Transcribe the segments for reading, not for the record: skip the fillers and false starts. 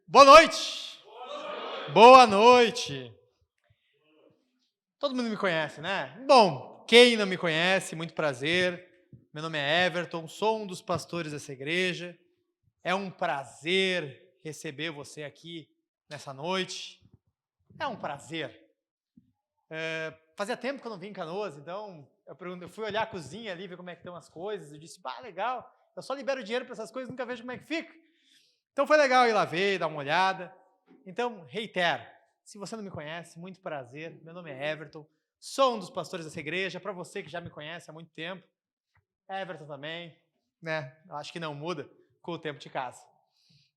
Boa noite! Boa noite! Todo mundo me conhece, né? Bom, quem não me conhece, muito prazer. Meu nome é Everton, sou um dos pastores dessa igreja. É um prazer receber você aqui nessa noite. É um prazer. Fazia tempo que eu não vim em Canoas, então eu fui olhar a cozinha ali, ver como é que estão as coisas. Eu disse, legal, eu só libero dinheiro para essas coisas, nunca vejo como é que fica. Então foi legal ir lá ver, dar uma olhada. Então, reitero, se você não me conhece, muito prazer, meu nome é Everton, sou um dos pastores dessa igreja, para você que já me conhece há muito tempo, Everton também, né? Acho que não muda com o tempo de casa.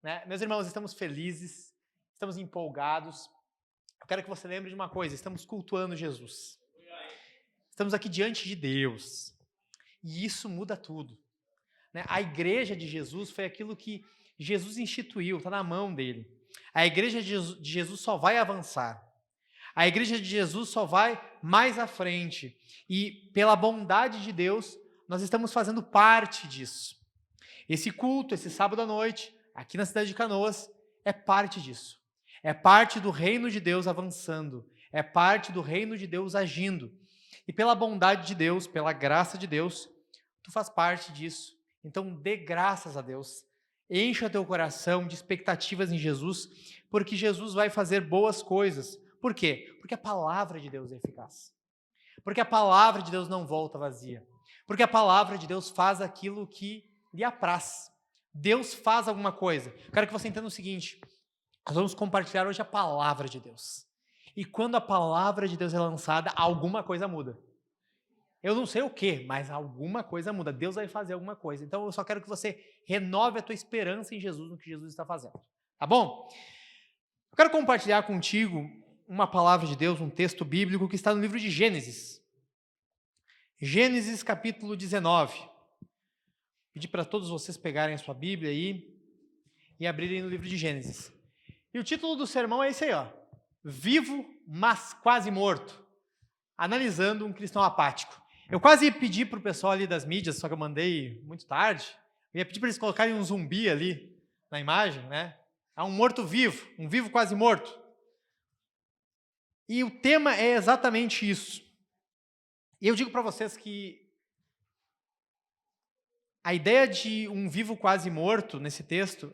Né? Meus irmãos, estamos felizes, estamos empolgados. Eu quero que você lembre de uma coisa, estamos cultuando Jesus. Estamos aqui diante de Deus. E isso muda tudo. Né? A igreja de Jesus foi aquilo que Jesus instituiu, está na mão dele. A igreja de Jesus só vai avançar. A igreja de Jesus só vai mais à frente. E pela bondade de Deus, nós estamos fazendo parte disso. Esse culto, esse sábado à noite, aqui na cidade de Canoas, é parte disso. É parte do reino de Deus avançando. É parte do reino de Deus agindo. E pela bondade de Deus, pela graça de Deus, tu faz parte disso. Então dê graças a Deus. Encha teu coração de expectativas em Jesus, porque Jesus vai fazer boas coisas. Por quê? Porque a palavra de Deus é eficaz. Porque a palavra de Deus não volta vazia. Porque a palavra de Deus faz aquilo que lhe apraz. Deus faz alguma coisa. Quero que você entenda o seguinte, nós vamos compartilhar hoje a palavra de Deus. E quando a palavra de Deus é lançada, alguma coisa muda. Eu não sei o que, mas alguma coisa muda. Deus vai fazer alguma coisa. Então eu só quero que você renove a tua esperança em Jesus, no que Jesus está fazendo. Tá bom? Eu quero compartilhar contigo uma palavra de Deus, um texto bíblico que está no livro de Gênesis. Gênesis capítulo 19. Pedi para todos vocês pegarem a sua Bíblia aí e abrirem no livro de Gênesis. E o título do sermão é esse aí, ó. Vivo, mas quase morto. Analisando um cristão apático. Eu quase pedi para o pessoal ali das mídias, só que eu mandei muito tarde, eu ia pedir para eles colocarem um zumbi ali na imagem, né? Há um morto-vivo, um vivo quase morto. E o tema é exatamente isso. E eu digo para vocês que a ideia de um vivo quase morto nesse texto,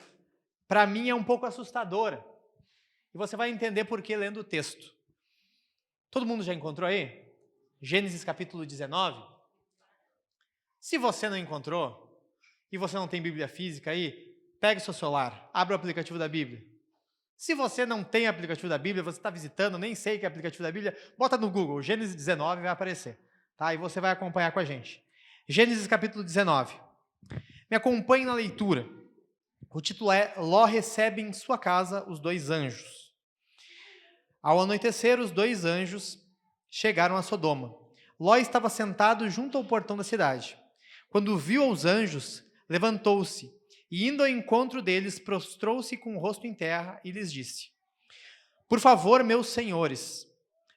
para mim é um pouco assustadora. E você vai entender por que lendo o texto. Todo mundo já encontrou aí? Gênesis capítulo 19. Se você não encontrou, e você não tem Bíblia física aí, pegue o seu celular, abra o aplicativo da Bíblia. Se você não tem aplicativo da Bíblia, você está visitando, nem sei que é aplicativo da Bíblia, bota no Google, Gênesis 19 vai aparecer. Tá? E você vai acompanhar com a gente. Gênesis capítulo 19. Me acompanhe na leitura. O título é Ló recebe em sua casa os dois anjos. Ao anoitecer, os dois anjos chegaram a Sodoma. Ló estava sentado junto ao portão da cidade. Quando viu os anjos, levantou-se e, indo ao encontro deles, prostrou-se com o rosto em terra e lhes disse: Por favor, meus senhores,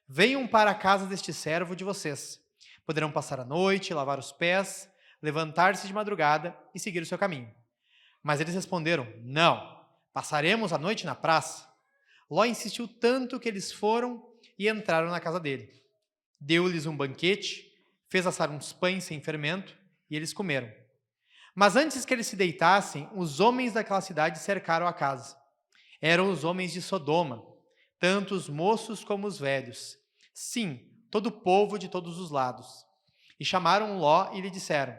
venham para a casa deste servo de vocês. Poderão passar a noite, lavar os pés, levantar-se de madrugada e seguir o seu caminho. Mas eles responderam: Não, passaremos a noite na praça. Ló insistiu tanto que eles foram e entraram na casa dele. Deu-lhes um banquete, Fez assar uns pães sem fermento, e eles comeram. Mas antes que eles se deitassem, os homens daquela cidade cercaram a casa. Eram os homens de Sodoma, tanto os moços como os velhos. Sim, todo o povo de todos os lados. E chamaram Ló e lhe disseram: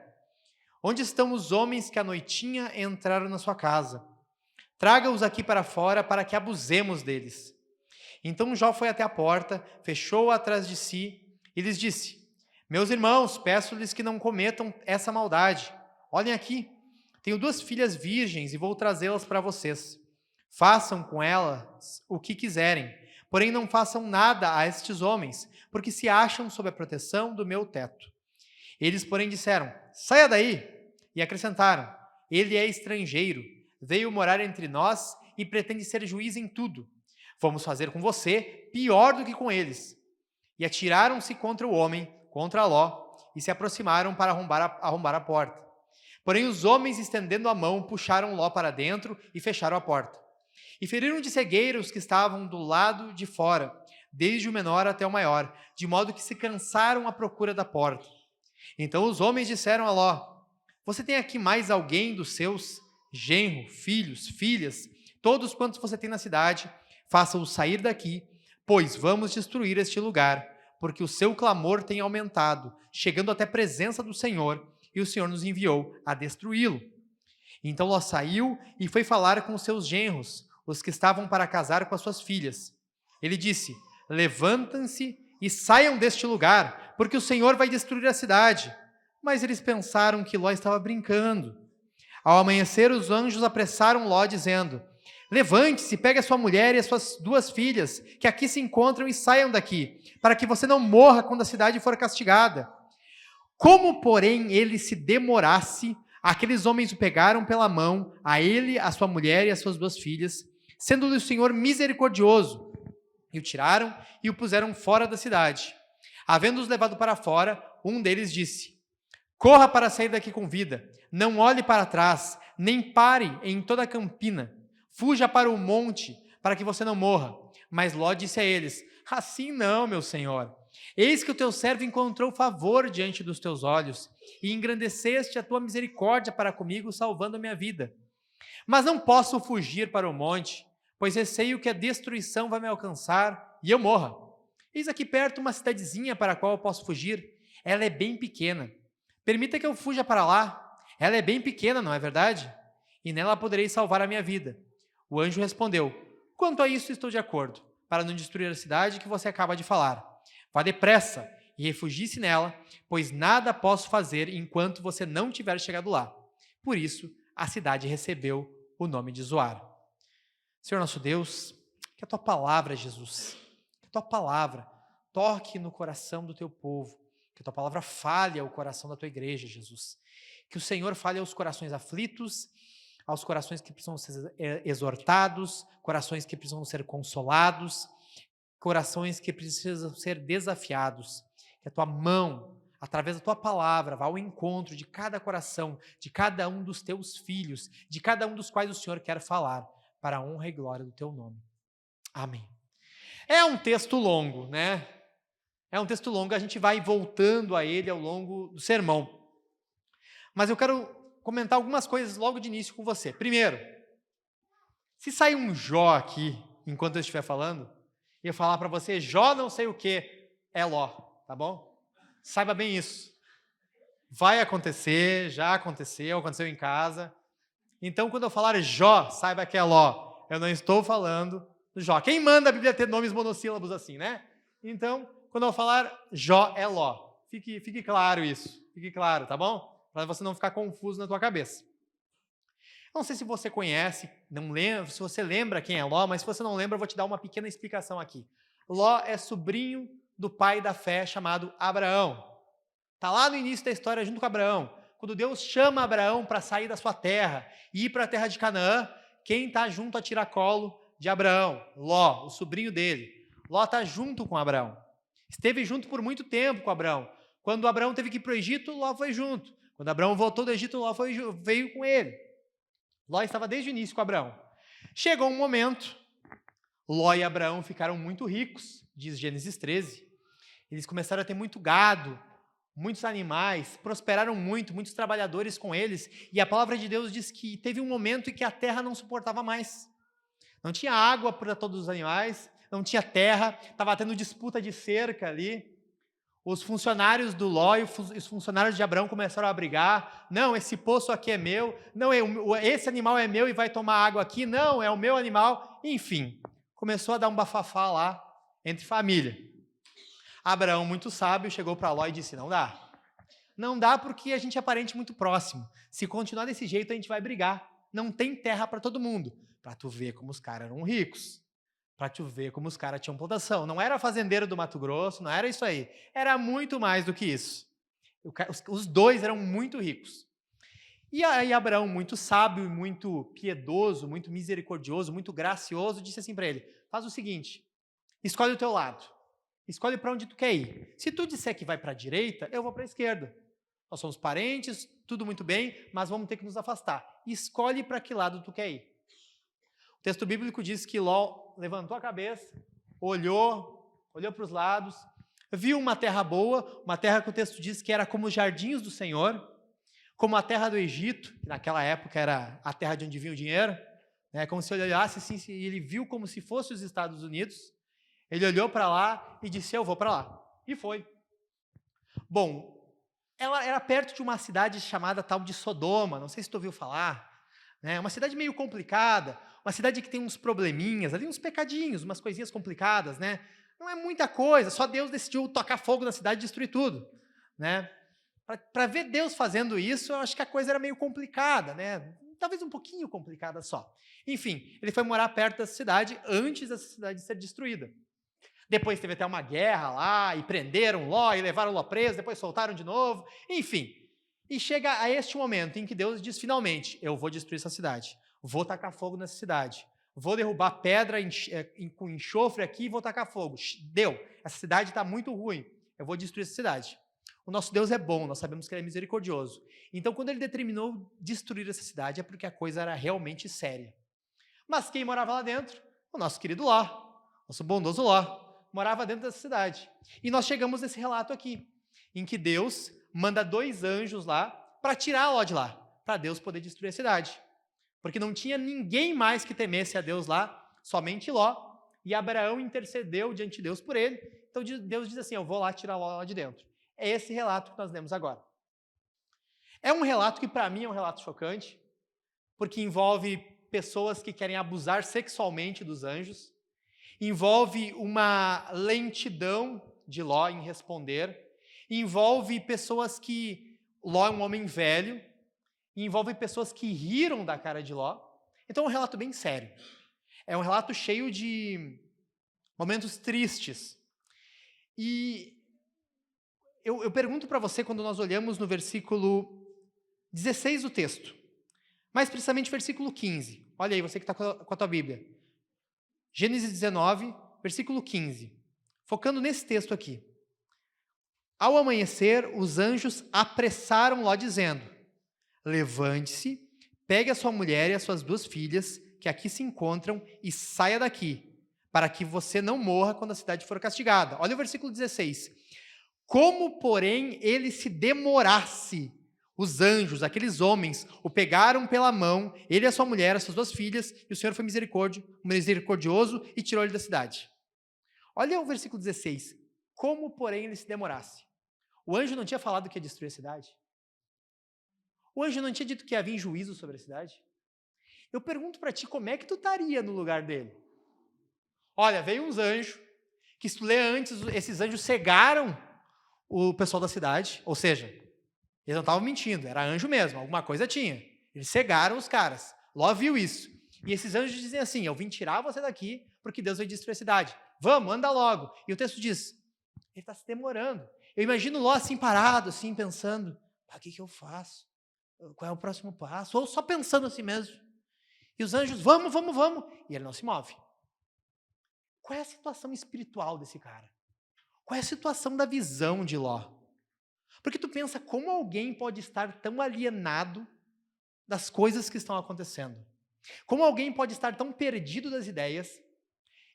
onde estão os homens que à noitinha entraram na sua casa? Traga-os aqui para fora para que abusemos deles. Então Jó foi até a porta, fechou-a atrás de si e lhes disse: meus irmãos, peço-lhes que não cometam essa maldade. Olhem aqui, tenho 2 filhas virgens e vou trazê-las para vocês. Façam com elas o que quiserem, porém não façam nada a estes homens, porque se acham sob a proteção do meu teto. Eles, porém, disseram: saia daí! E acrescentaram: ele é estrangeiro, veio morar entre nós e pretende ser juiz em tudo. Vamos fazer com você pior do que com eles. E atiraram-se contra o homem, contra Ló, e se aproximaram para arrombar a porta. Porém, os homens, estendendo a mão, puxaram Ló para dentro e fecharam a porta. E feriram de cegueira os que estavam do lado de fora, desde o menor até o maior, de modo que se cansaram à procura da porta. Então os homens disseram a Ló: você tem aqui mais alguém dos seus, genro, filhos, filhas, todos quantos você tem na cidade, faça-os sair daqui, pois vamos destruir este lugar, porque o seu clamor tem aumentado, chegando até a presença do Senhor, e o Senhor nos enviou a destruí-lo. Então Ló saiu e foi falar com os seus genros, os que estavam para casar com as suas filhas. Ele disse: levantem-se e saiam deste lugar, porque o Senhor vai destruir a cidade. Mas eles pensaram que Ló estava brincando. Ao amanhecer, os anjos apressaram Ló, dizendo: levante-se, pegue a sua mulher e as suas 2 filhas, que aqui se encontram, e saiam daqui, para que você não morra quando a cidade for castigada. Como, porém, ele se demorasse, aqueles homens o pegaram pela mão, a ele, a sua mulher e as suas 2 filhas, sendo-lhe o Senhor misericordioso, e o tiraram e o puseram fora da cidade. Havendo-os levado para fora, um deles disse: corra para sair daqui com vida, não olhe para trás, nem pare em toda a campina. Fuja para o monte, para que você não morra. Mas Ló disse a eles: assim não, meu senhor. Eis que o teu servo encontrou favor diante dos teus olhos, e engrandeceste a tua misericórdia para comigo, salvando a minha vida. Mas não posso fugir para o monte, pois receio que a destruição vai me alcançar e eu morra. Eis aqui perto uma cidadezinha para a qual eu posso fugir. Ela é bem pequena. Permita que eu fuja para lá. Ela é bem pequena, não é verdade? E nela poderei salvar a minha vida. O anjo respondeu: quanto a isso estou de acordo, para não destruir a cidade que você acaba de falar. Vá depressa e refugie-se nela, pois nada posso fazer enquanto você não tiver chegado lá. Por isso, a cidade recebeu o nome de Zoar. Senhor nosso Deus, que a tua palavra, Jesus, que a tua palavra toque no coração do teu povo, que a tua palavra fale ao coração da tua igreja, Jesus. Que o Senhor fale aos corações aflitos, aos corações que precisam ser exortados, corações que precisam ser consolados, corações que precisam ser desafiados. Que a tua mão, através da tua palavra, vá ao encontro de cada coração, de cada um dos teus filhos, de cada um dos quais o Senhor quer falar, para a honra e glória do teu nome. Amém. É um texto longo, né? É um texto longo, a gente vai voltando a ele ao longo do sermão. Mas eu quero comentar algumas coisas logo de início com você. Primeiro, se sair um Jó aqui, enquanto eu estiver falando, e eu falar para você, Jó não sei o que, é Ló, tá bom? Saiba bem isso. Vai acontecer, já aconteceu em casa. Então, quando eu falar Jó, saiba que é Ló. Eu não estou falando do Jó. Quem manda a Bíblia ter nomes monossílabos assim, né? Então, quando eu falar Jó, é Ló. Fique claro isso. Fique claro, tá bom? Para você não ficar confuso na tua cabeça. Não sei se você conhece, não lembra, se você lembra quem é Ló, mas se você não lembra, eu vou te dar uma pequena explicação aqui. Ló é sobrinho do pai da fé chamado Abraão. Está lá no início da história junto com Abraão. Quando Deus chama Abraão para sair da sua terra e ir para a terra de Canaã, quem está junto a tiracolo de Abraão? Ló, o sobrinho dele. Ló está junto com Abraão. Esteve junto por muito tempo com Abraão. Quando Abraão teve que ir para o Egito, Ló foi junto. Quando Abraão voltou do Egito, Ló veio com ele. Ló estava desde o início com Abraão. Chegou um momento, Ló e Abraão ficaram muito ricos, diz Gênesis 13. Eles começaram a ter muito gado, muitos animais, prosperaram muito, muitos trabalhadores com eles, e a palavra de Deus diz que teve um momento em que a terra não suportava mais. Não tinha água para todos os animais, não tinha terra, estava tendo disputa de cerca ali. Os funcionários do Ló e os funcionários de Abraão começaram a brigar. Não, esse poço aqui é meu. Não, esse animal é meu e vai tomar água aqui. Não, é o meu animal. Enfim, começou a dar um bafafá lá entre família. Abraão, muito sábio, chegou para Ló e disse, não dá. Não dá porque a gente é parente muito próximo. Se continuar desse jeito, a gente vai brigar. Não tem terra para todo mundo. Para tu ver como os caras eram ricos. Para tu ver como os caras tinham plantação. Não era fazendeiro do Mato Grosso, não era isso aí. Era muito mais do que isso. Os dois eram muito ricos. E aí Abraão, muito sábio, muito piedoso, muito misericordioso, muito gracioso, disse assim para ele, faz o seguinte, escolhe o teu lado. Escolhe para onde tu quer ir. Se tu disser que vai para a direita, eu vou para a esquerda. Nós somos parentes, tudo muito bem, mas vamos ter que nos afastar. Escolhe para que lado tu quer ir. O texto bíblico diz que Ló levantou a cabeça, olhou para os lados, viu uma terra boa, uma terra que o texto diz que era como os jardins do Senhor, como a terra do Egito, que naquela época era a terra de onde vinha o dinheiro, né? Como se ele olhasse assim, e ele viu como se fosse os Estados Unidos. Ele olhou para lá e disse, eu vou para lá. E foi. Bom, ela era perto de uma cidade chamada tal de Sodoma, não sei se tu ouviu falar, né? Uma cidade meio complicada, uma cidade que tem uns probleminhas, ali uns pecadinhos, umas coisinhas complicadas, né? Não é muita coisa, só Deus decidiu tocar fogo na cidade e destruir tudo, né? Para ver Deus fazendo isso, eu acho que a coisa era meio complicada, né? Talvez um pouquinho complicada só. Enfim, ele foi morar perto dessa cidade antes dessa cidade ser destruída. Depois teve até uma guerra lá, e prenderam Ló, e levaram Ló preso, depois soltaram de novo, enfim. E chega a este momento em que Deus diz, finalmente, eu vou destruir essa cidade, vou tacar fogo nessa cidade, vou derrubar pedra com enxofre aqui e vou tacar fogo. Deu, essa cidade está muito ruim, eu vou destruir essa cidade. O nosso Deus é bom, nós sabemos que Ele é misericordioso. Então, quando Ele determinou destruir essa cidade, é porque a coisa era realmente séria. Mas quem morava lá dentro? O nosso querido Ló, nosso bondoso Ló, morava dentro dessa cidade. E nós chegamos nesse relato aqui, em que Deus manda 2 anjos lá para tirar Ló de lá, para Deus poder destruir a cidade. Porque não tinha ninguém mais que temesse a Deus lá, somente Ló, e Abraão intercedeu diante de Deus por ele. Então Deus diz assim, eu vou lá tirar Ló lá de dentro. É esse relato que nós lemos agora. É um relato que para mim é um relato chocante, porque envolve pessoas que querem abusar sexualmente dos anjos, envolve uma lentidão de Ló em responder, envolve pessoas que... Ló é um homem velho, e envolve pessoas que riram da cara de Ló. Então é um relato bem sério. É um relato cheio de momentos tristes. E eu pergunto para você, quando nós olhamos no versículo 16 do texto, mais precisamente versículo 15. Olha aí, você que está com a tua Bíblia. Gênesis 19, versículo 15. Focando nesse texto aqui. Ao amanhecer, os anjos apressaram Ló, dizendo, levante-se, pegue a sua mulher e as suas 2 filhas, que aqui se encontram, e saia daqui, para que você não morra quando a cidade for castigada. Olha o versículo 16. Como, porém, ele se demorasse, os anjos, aqueles homens, o pegaram pela mão, ele e a sua mulher, as suas 2 filhas, e o Senhor foi misericordioso e tirou ele da cidade. Olha o versículo 16. Como, porém, ele se demorasse. O anjo não tinha falado que ia destruir a cidade? O anjo não tinha dito que ia vir juízo sobre a cidade? Eu pergunto para ti, como é que tu estaria no lugar dele? Olha, veio uns anjos, que se tu lê antes, esses anjos cegaram o pessoal da cidade, ou seja, eles não estavam mentindo, era anjo mesmo, alguma coisa tinha. Eles cegaram os caras. Ló viu isso. E esses anjos dizem assim, eu vim tirar você daqui, porque Deus vai destruir a cidade. Vamos, anda logo. E o texto diz, ele está se demorando. Eu imagino Ló assim parado, assim, pensando, o que eu faço? Qual é o próximo passo? Ou só pensando assim mesmo. E os anjos, vamos. E ele não se move. Qual é a situação espiritual desse cara? Qual é a situação da visão de Ló? Porque tu pensa, como alguém pode estar tão alienado das coisas que estão acontecendo? Como alguém pode estar tão perdido das ideias?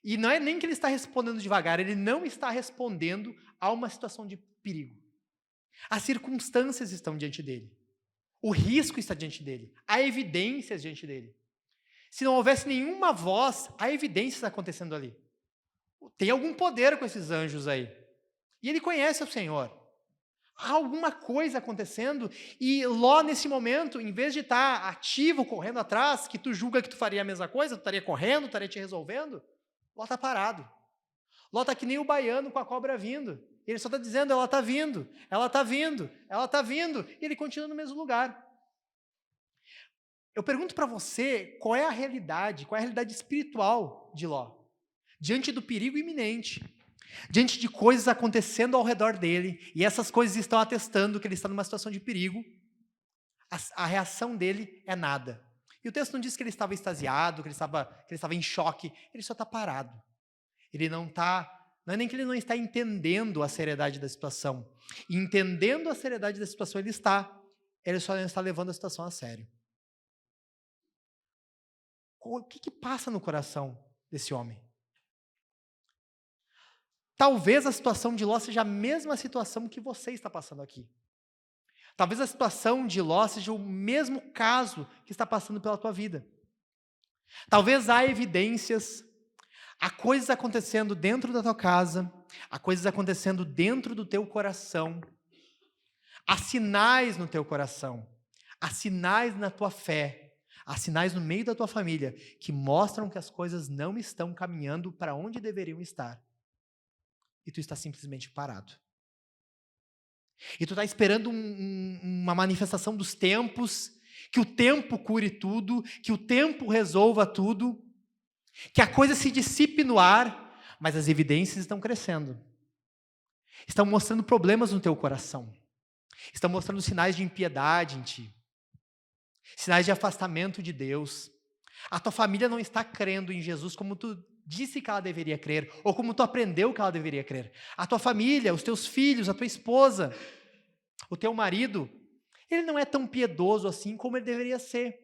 E não é nem que ele está respondendo devagar, ele não está respondendo a uma situação de perigo. As circunstâncias estão diante dele. O risco está diante dele. Há evidências diante dele. Se não houvesse nenhuma voz, há evidências acontecendo ali. Tem algum poder com esses anjos aí. E ele conhece o Senhor. Há alguma coisa acontecendo e Ló, nesse momento, em vez de estar ativo, correndo atrás, que tu julga que tu faria a mesma coisa, tu estaria correndo, estaria te resolvendo, Ló está parado. Ló está que nem o baiano com a cobra vindo. Ele só está dizendo, ela está vindo, ela está vindo, ela está vindo, e ele continua no mesmo lugar. Eu pergunto para você, qual é a realidade espiritual de Ló? Diante do perigo iminente, diante de coisas acontecendo ao redor dele, e essas coisas estão atestando que ele está numa situação de perigo, a reação dele é nada. E o texto não diz que ele estava extasiado, que ele estava em choque, ele só está parado. Ele não é nem que ele não está entendendo a seriedade da situação. E entendendo a seriedade da situação, ele só não está levando a situação a sério. O que passa no coração desse homem? Talvez a situação de Ló seja a mesma situação que você está passando aqui. Talvez a situação de Ló seja o mesmo caso que está passando pela tua vida. Talvez há evidências, há coisas acontecendo dentro da tua casa, há coisas acontecendo dentro do teu coração, há sinais no teu coração, há sinais na tua fé, há sinais no meio da tua família que mostram que as coisas não estão caminhando para onde deveriam estar. E tu está simplesmente parado. E tu está esperando uma manifestação dos tempos, que o tempo cure tudo, que o tempo resolva tudo, que a coisa se dissipe no ar, mas as evidências estão crescendo. Estão mostrando problemas no teu coração. Estão mostrando sinais de impiedade em ti. Sinais de afastamento de Deus. A tua família não está crendo em Jesus como tu disse que ela deveria crer, ou como tu aprendeu que ela deveria crer. A tua família, os teus filhos, a tua esposa, o teu marido, ele não é tão piedoso assim como ele deveria ser.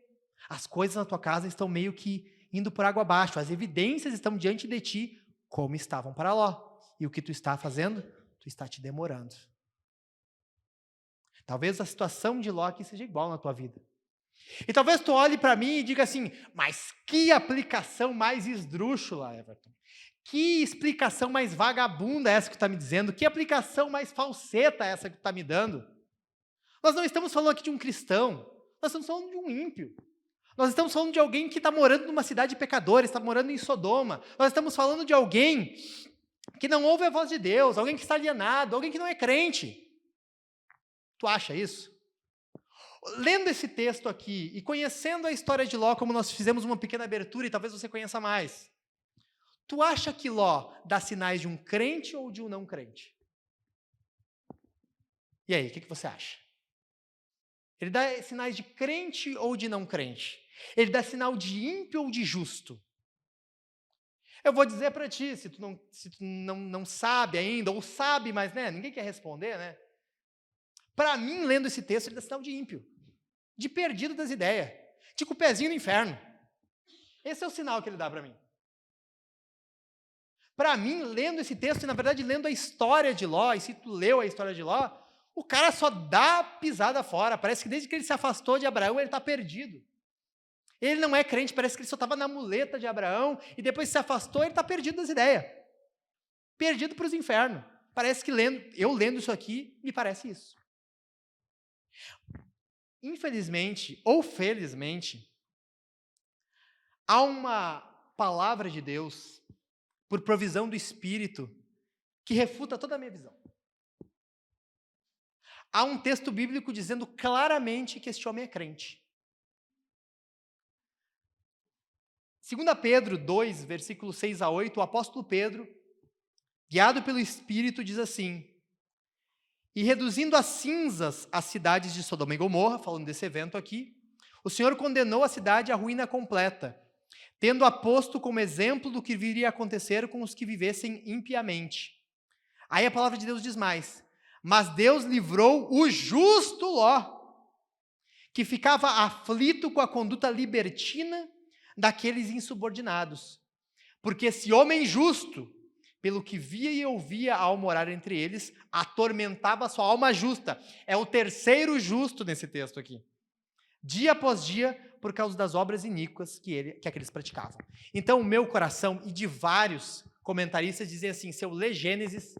As coisas na tua casa estão meio que indo por água abaixo, as evidências estão diante de ti, como estavam para Ló. E o que tu está fazendo? Tu está te demorando. Talvez a situação de Ló aqui seja igual na tua vida. E talvez tu olhe para mim e diga assim, mas que aplicação mais esdrúxula, Everton. Que explicação mais vagabunda essa que tu está me dizendo? Que aplicação mais falseta essa que tu está me dando? Nós não estamos falando aqui de um cristão, nós estamos falando de um ímpio. Nós estamos falando de alguém que está morando numa cidade de pecadores, está morando em Sodoma. Nós estamos falando de alguém que não ouve a voz de Deus, alguém que está alienado, alguém que não é crente. Tu acha isso? Lendo esse texto aqui e conhecendo a história de Ló, como nós fizemos uma pequena abertura e talvez você conheça mais, tu acha que Ló dá sinais de um crente ou de um não crente? E aí, o que você acha? Ele dá sinais de crente ou de não crente? Ele dá sinal de ímpio ou de justo? Eu vou dizer para ti, se tu não sabe ainda, ou sabe, mas ninguém quer responder, né? Para mim, lendo esse texto, ele dá sinal de ímpio, de perdido das ideias, de com o pezinho no inferno. Esse é o sinal que ele dá para mim. Para mim, lendo esse texto, e na verdade lendo a história de Ló, e se tu leu a história de Ló, o cara só dá pisada fora. Parece que desde que ele se afastou de Abraão, ele está perdido. Ele não é crente, parece que ele só estava na muleta de Abraão, e depois se afastou, ele está perdido das ideias. Perdido para os infernos. Parece que eu lendo isso aqui, me parece isso. Infelizmente, ou felizmente, há uma palavra de Deus, por provisão do Espírito, que refuta toda a minha visão. Há um texto bíblico dizendo claramente que este homem é crente. 2 Pedro 2, versículos 6 a 8, o apóstolo Pedro, guiado pelo Espírito, diz assim: e reduzindo a cinzas as cidades de Sodoma e Gomorra, falando desse evento aqui, o Senhor condenou a cidade à ruína completa, tendo a posto como exemplo do que viria a acontecer com os que vivessem impiamente. Aí a palavra de Deus diz mais: mas Deus livrou o justo Ló, que ficava aflito com a conduta libertina daqueles insubordinados. Porque esse homem justo, pelo que via e ouvia ao morar entre eles, atormentava a sua alma justa. É o terceiro justo nesse texto aqui. Dia após dia, por causa das obras iníquas que aqueles praticavam. Então, o meu coração, e de vários comentaristas, dizem assim, se eu ler Gênesis,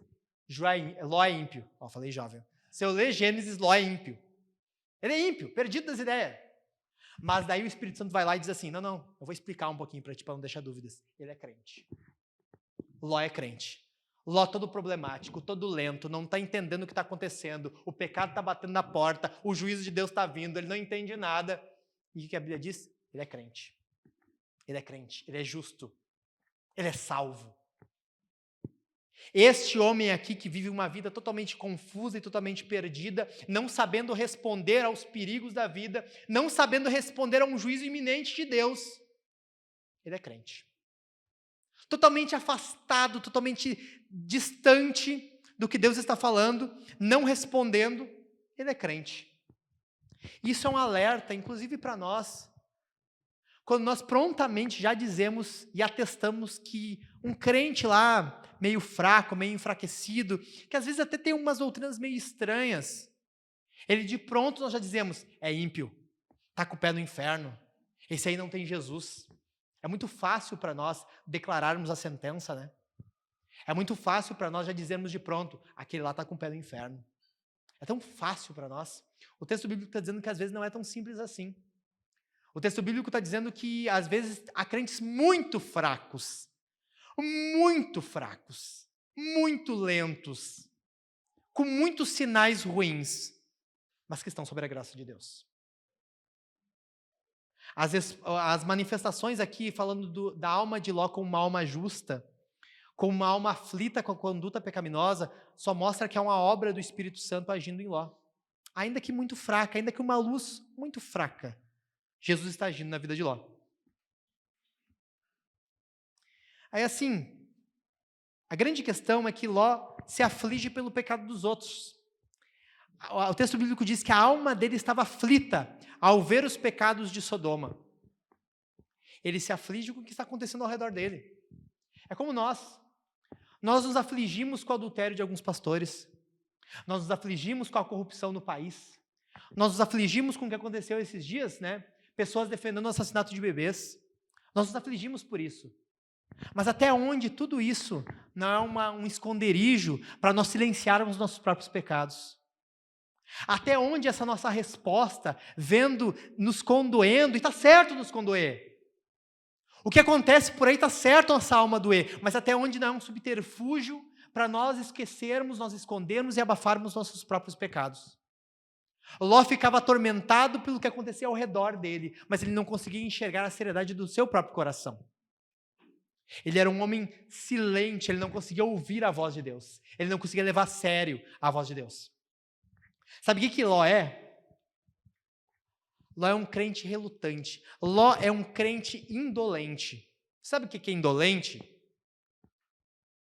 Ló é ímpio. Ó, falei jovem. Se eu ler Gênesis, Ló é ímpio. Ele é ímpio, perdido das ideias. Mas daí o Espírito Santo vai lá e diz assim, não, eu vou explicar um pouquinho para ti, para não deixar dúvidas. Ele é crente. Ló é crente. Ló todo problemático, todo lento, não está entendendo o que está acontecendo, o pecado está batendo na porta, o juízo de Deus está vindo, ele não entende nada. E o que a Bíblia diz? Ele é crente. Ele é crente, ele é justo, ele é salvo. Este homem aqui que vive uma vida totalmente confusa e totalmente perdida, não sabendo responder aos perigos da vida, não sabendo responder a um juízo iminente de Deus, ele é crente. Totalmente afastado, totalmente distante do que Deus está falando, não respondendo, ele é crente. Isso é um alerta, inclusive para nós, quando nós prontamente já dizemos e atestamos que um crente lá, meio fraco, meio enfraquecido, que às vezes até tem umas doutrinas meio estranhas, ele de pronto nós já dizemos, é ímpio, está com o pé no inferno, esse aí não tem Jesus. É muito fácil para nós declararmos a sentença, né? É muito fácil para nós já dizermos de pronto, aquele lá está com o pé no inferno. É tão fácil para nós. O texto bíblico está dizendo que às vezes não é tão simples assim. O texto bíblico está dizendo que às vezes há crentes muito fracos, muito lentos, com muitos sinais ruins, mas que estão sob a graça de Deus. As manifestações aqui, falando da alma de Ló como uma alma justa, como uma alma aflita com a conduta pecaminosa, só mostra que é uma obra do Espírito Santo agindo em Ló. Ainda que muito fraca, ainda que uma luz muito fraca, Jesus está agindo na vida de Ló. Aí assim, a grande questão é que Ló se aflige pelo pecado dos outros. O texto bíblico diz que a alma dele estava aflita ao ver os pecados de Sodoma. Ele se aflige com o que está acontecendo ao redor dele. É como nós. Nós nos afligimos com o adultério de alguns pastores. Nós nos afligimos com a corrupção no país. Nós nos afligimos com o que aconteceu esses dias, né? Pessoas defendendo o assassinato de bebês. Nós nos afligimos por isso. Mas até onde tudo isso não é um esconderijo para nós silenciarmos nossos próprios pecados? Até onde essa nossa resposta, vendo, nos condoendo, e está certo nos condoer. O que acontece por aí está certo a nossa alma doer, mas até onde não é um subterfúgio para nós esquecermos, nós escondermos e abafarmos nossos próprios pecados. Ló ficava atormentado pelo que acontecia ao redor dele, mas ele não conseguia enxergar a seriedade do seu próprio coração. Ele era um homem silente, ele não conseguia ouvir a voz de Deus. Ele não conseguia levar a sério a voz de Deus. Sabe o que Ló é? Ló é um crente relutante. Ló é um crente indolente. Sabe o que é indolente?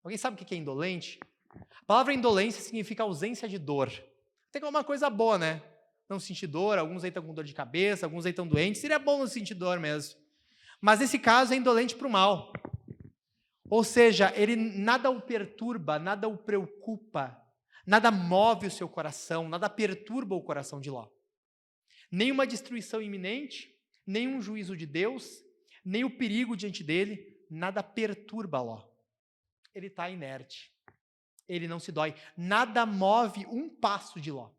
Alguém sabe o que é indolente? A palavra indolência significa ausência de dor. Tem que uma coisa boa, né? Não sentir dor, alguns aí estão com dor de cabeça, alguns aí estão doentes. Seria bom não sentir dor mesmo. Mas nesse caso é indolente para o mal. Ou seja, ele nada o perturba, nada o preocupa, nada move o seu coração, nada perturba o coração de Ló. Nem uma destruição iminente, nem um juízo de Deus, nem o perigo diante dele, nada perturba Ló. Ele está inerte. Ele não se dói. Nada move um passo de Ló.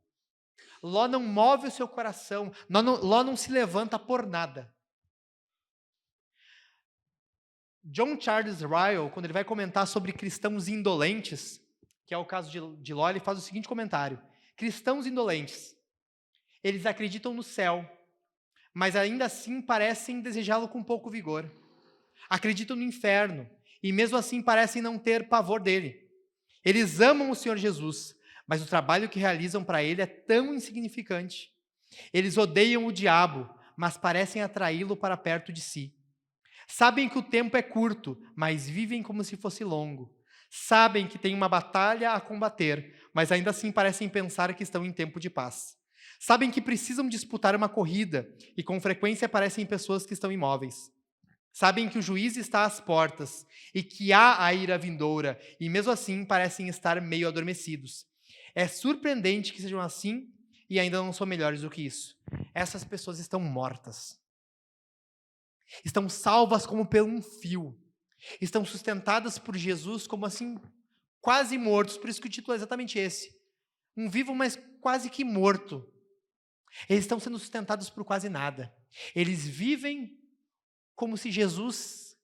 Ló não move o seu coração. Ló não se levanta por nada. John Charles Ryle, quando ele vai comentar sobre cristãos indolentes, que é o caso de Ló, ele faz o seguinte comentário. Cristãos indolentes, eles acreditam no céu, mas ainda assim parecem desejá-lo com pouco vigor. Acreditam no inferno, e mesmo assim parecem não ter pavor dele. Eles amam o Senhor Jesus, mas o trabalho que realizam para ele é tão insignificante. Eles odeiam o diabo, mas parecem atraí-lo para perto de si. Sabem que o tempo é curto, mas vivem como se fosse longo. Sabem que têm uma batalha a combater, mas ainda assim parecem pensar que estão em tempo de paz. Sabem que precisam disputar uma corrida, e com frequência parecem pessoas que estão imóveis. Sabem que o juiz está às portas e que há a ira vindoura, e mesmo assim parecem estar meio adormecidos. É surpreendente que sejam assim e ainda não são melhores do que isso. Essas pessoas estão mortas. Estão salvas como por um fio. Estão sustentadas por Jesus como assim, quase mortos. Por isso que o título é exatamente esse. Um vivo, mas quase que morto. Eles estão sendo sustentados por quase nada. Eles vivem como se Jesus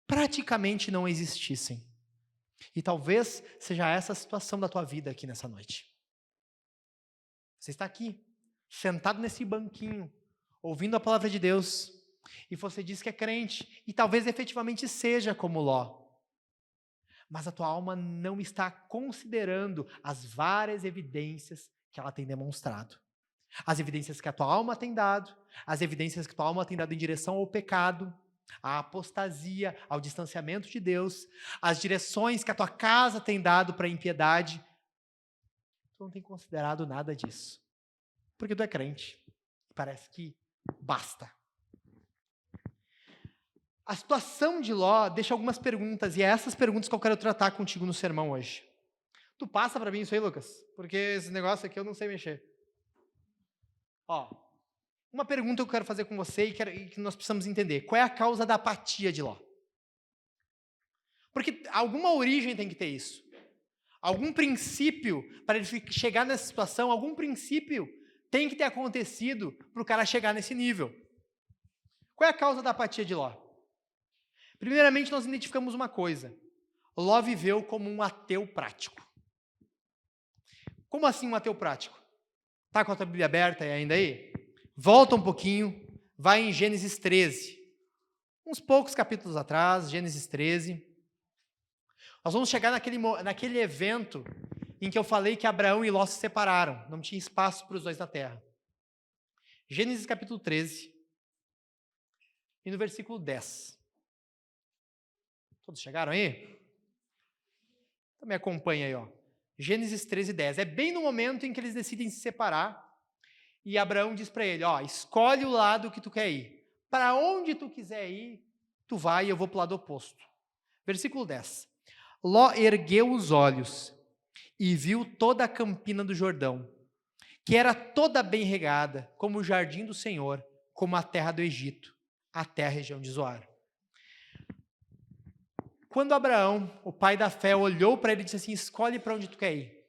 praticamente não existissem. E talvez seja essa a situação da tua vida aqui nessa noite. Você está aqui, sentado nesse banquinho, ouvindo a palavra de Deus, e você diz que é crente, e talvez efetivamente seja como Ló. Mas a tua alma não está considerando as várias evidências que ela tem demonstrado. As evidências que a tua alma tem dado, as evidências que a tua alma tem dado em direção ao pecado, à apostasia, ao distanciamento de Deus, as direções que a tua casa tem dado para a impiedade. Tu não tem considerado nada disso. Porque tu é crente. Parece que basta. A situação de Ló deixa algumas perguntas, e é essas perguntas que eu quero tratar contigo no sermão hoje. Tu passa para mim isso aí, Lucas? Porque esse negócio aqui eu não sei mexer. Uma pergunta que eu quero fazer com você e que nós precisamos entender. Qual é a causa da apatia de Ló? Porque alguma origem tem que ter isso. Algum princípio, para ele chegar nessa situação, algum princípio tem que ter acontecido para o cara chegar nesse nível. Qual é a causa da apatia de Ló? Primeiramente, nós identificamos uma coisa. Ló viveu como um ateu prático. Como assim um ateu prático? Está com a tua Bíblia aberta ainda aí? Volta um pouquinho, vai em Gênesis 13. Uns poucos capítulos atrás, Gênesis 13. Nós vamos chegar naquele evento em que eu falei que Abraão e Ló se separaram. Não tinha espaço para os dois na terra. Gênesis capítulo 13. E no versículo 10. Todos chegaram aí? Então me acompanha aí, ó. Gênesis 13, 10. É bem no momento em que eles decidem se separar. E Abraão diz para ele, escolhe o lado que tu quer ir. Para onde tu quiser ir, tu vai e eu vou para o lado oposto. Versículo 10. Ló ergueu os olhos e viu toda a campina do Jordão, que era toda bem regada, como o jardim do Senhor, como a terra do Egito, até a região de Zoar. Quando Abraão, o pai da fé, olhou para ele e disse assim, escolhe para onde tu quer ir.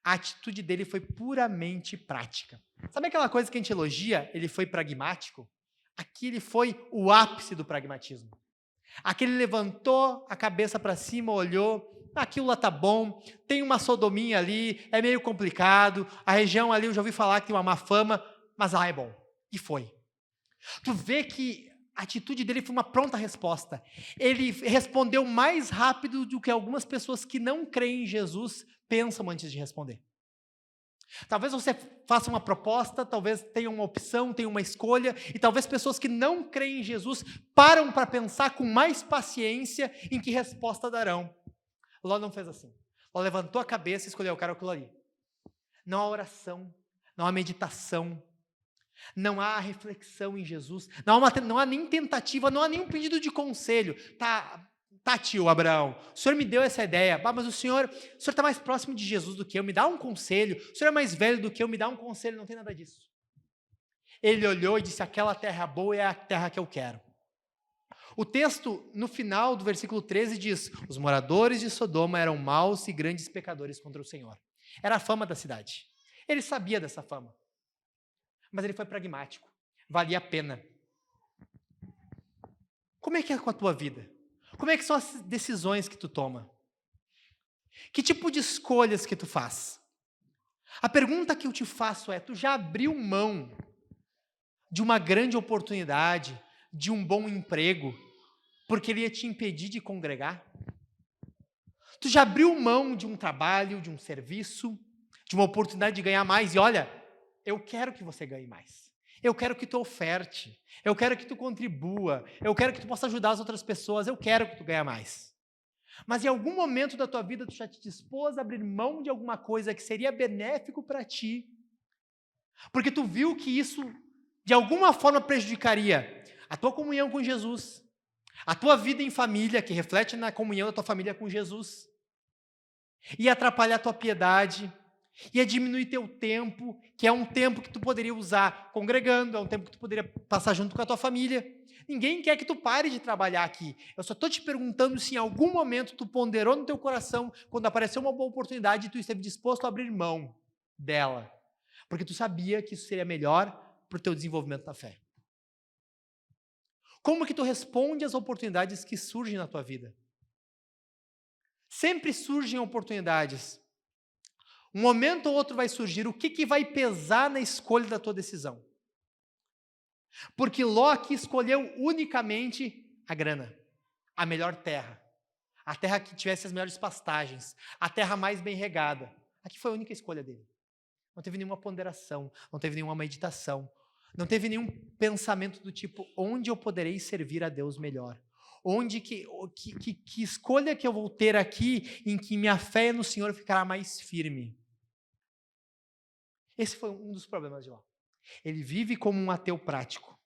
A atitude dele foi puramente prática. Sabe aquela coisa que a gente elogia? Ele foi pragmático. Aqui ele foi o ápice do pragmatismo. Aqui ele levantou a cabeça para cima, olhou, aquilo lá tá bom, tem uma sodominha ali, é meio complicado, a região ali eu já ouvi falar que tem uma má fama, mas lá é bom. E foi. Tu vê que a atitude dele foi uma pronta resposta. Ele respondeu mais rápido do que algumas pessoas que não creem em Jesus pensam antes de responder. Talvez você faça uma proposta, talvez tenha uma opção, tenha uma escolha, e talvez pessoas que não creem em Jesus param para pensar com mais paciência em que resposta darão. Ló não fez assim. Ló levantou a cabeça e escolheu, eu quero aquilo ali. Não há oração, não há meditação, não há reflexão em Jesus, não há nem tentativa, não há nenhum pedido de conselho. Tá, tio Abraão, o senhor me deu essa ideia, mas o senhor está mais próximo de Jesus do que eu, me dá um conselho, o senhor é mais velho do que eu, me dá um conselho, não tem nada disso. Ele olhou e disse, aquela terra boa é a terra que eu quero. O texto, no final do versículo 13, diz, os moradores de Sodoma eram maus e grandes pecadores contra o Senhor. Era a fama da cidade. Ele sabia dessa fama. Mas ele foi pragmático. Valia a pena. Como é que é com a tua vida? Como é que são as decisões que tu toma? Que tipo de escolhas que tu faz? A pergunta que eu te faço é, tu já abriu mão de uma grande oportunidade, de um bom emprego, porque ele ia te impedir de congregar? Tu já abriu mão de um trabalho, de um serviço, de uma oportunidade de ganhar mais? E olha, eu quero que você ganhe mais. Eu quero que tu oferte. Eu quero que tu contribua. Eu quero que tu possa ajudar as outras pessoas. Eu quero que tu ganhe mais. Mas em algum momento da tua vida, tu já te dispôs a abrir mão de alguma coisa que seria benéfico para ti, porque tu viu que isso, de alguma forma, prejudicaria a tua comunhão com Jesus, A tua vida em família, que reflete na comunhão da tua família com Jesus. Ia atrapalhar a tua piedade. Ia diminuir teu tempo, que é um tempo que tu poderia usar congregando, é um tempo que tu poderia passar junto com a tua família. Ninguém quer que tu pare de trabalhar aqui. Eu só estou te perguntando se em algum momento tu ponderou no teu coração, quando apareceu uma boa oportunidade, tu esteve disposto a abrir mão dela. Porque tu sabia que isso seria melhor para o teu desenvolvimento da fé. Como que tu responde às oportunidades que surgem na tua vida? Sempre surgem oportunidades. Um momento ou outro vai surgir. O que vai pesar na escolha da tua decisão? Porque Ló aqui escolheu unicamente a grana, a melhor terra, a terra que tivesse as melhores pastagens, a terra mais bem regada. Aqui foi a única escolha dele. Não teve nenhuma ponderação, não teve nenhuma meditação, não teve nenhum pensamento do tipo, onde eu poderei servir a Deus melhor? Onde que escolha que eu vou ter aqui em que minha fé no Senhor ficará mais firme? Esse foi um dos problemas de Ló. Ele vive como um ateu prático.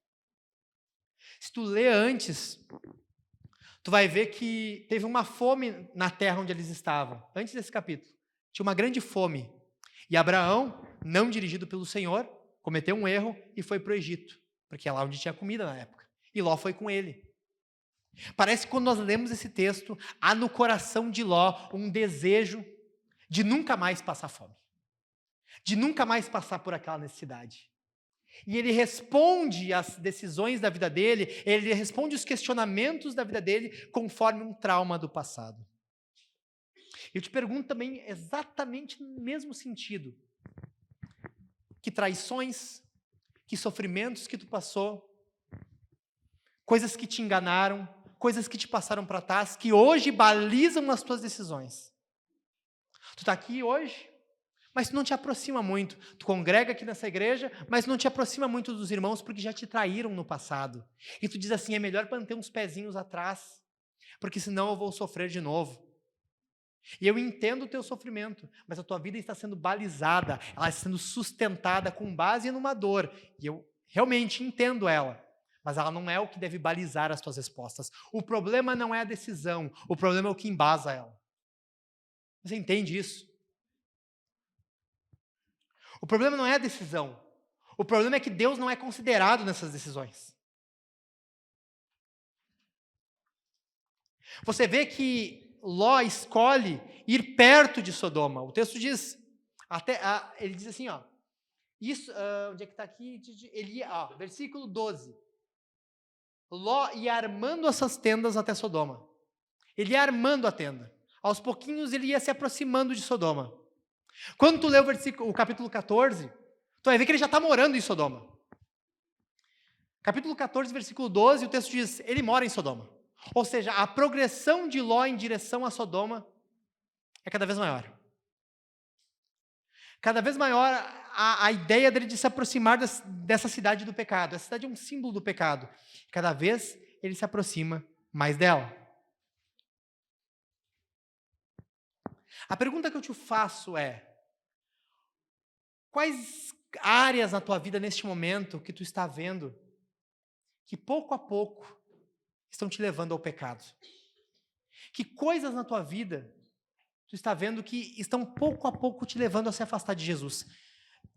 Se tu lê antes, tu vai ver que teve uma fome na terra onde eles estavam, antes desse capítulo. Tinha uma grande fome. E Abraão, não dirigido pelo Senhor, cometeu um erro e foi para o Egito, porque é lá onde tinha comida na época. E Ló foi com ele. Parece que quando nós lemos esse texto, há no coração de Ló um desejo de nunca mais passar fome, de nunca mais passar por aquela necessidade. E ele responde às decisões da vida dele, ele responde os questionamentos da vida dele conforme um trauma do passado. Eu te pergunto também exatamente no mesmo sentido. Que traições, que sofrimentos que tu passou, coisas que te enganaram, coisas que te passaram para trás, que hoje balizam as tuas decisões. Tu está aqui hoje, mas tu não te aproxima muito. Tu congrega aqui nessa igreja, mas não te aproxima muito dos irmãos porque já te traíram no passado. E tu diz assim, é melhor manter uns pezinhos atrás, porque senão eu vou sofrer de novo. E eu entendo o teu sofrimento, mas a tua vida está sendo balizada, ela está sendo sustentada com base numa dor. E eu realmente entendo ela, mas ela não é o que deve balizar as tuas respostas. O problema não é a decisão, o problema é o que embasa ela. Você entende isso? O problema não é a decisão. O problema é que Deus não é considerado nessas decisões. Você vê que Ló escolhe ir perto de Sodoma. O texto diz, ele diz assim, ó, isso, onde é que está aqui? Versículo 12. Ló ia armando essas tendas até Sodoma. Ele ia armando a tenda. Aos pouquinhos ele ia se aproximando de Sodoma. Quando tu lê o capítulo 14, tu vai ver que ele já está morando em Sodoma. Capítulo 14, versículo 12, o texto diz, ele mora em Sodoma. Ou seja, a progressão de Ló em direção a Sodoma é cada vez maior. Cada vez maior a ideia dele de se aproximar dessa cidade do pecado. Essa cidade é um símbolo do pecado. Cada vez ele se aproxima mais dela. A pergunta que eu te faço é, quais áreas na tua vida neste momento que tu está vendo que pouco a pouco estão te levando ao pecado? Que coisas na tua vida tu está vendo que estão pouco a pouco te levando a se afastar de Jesus?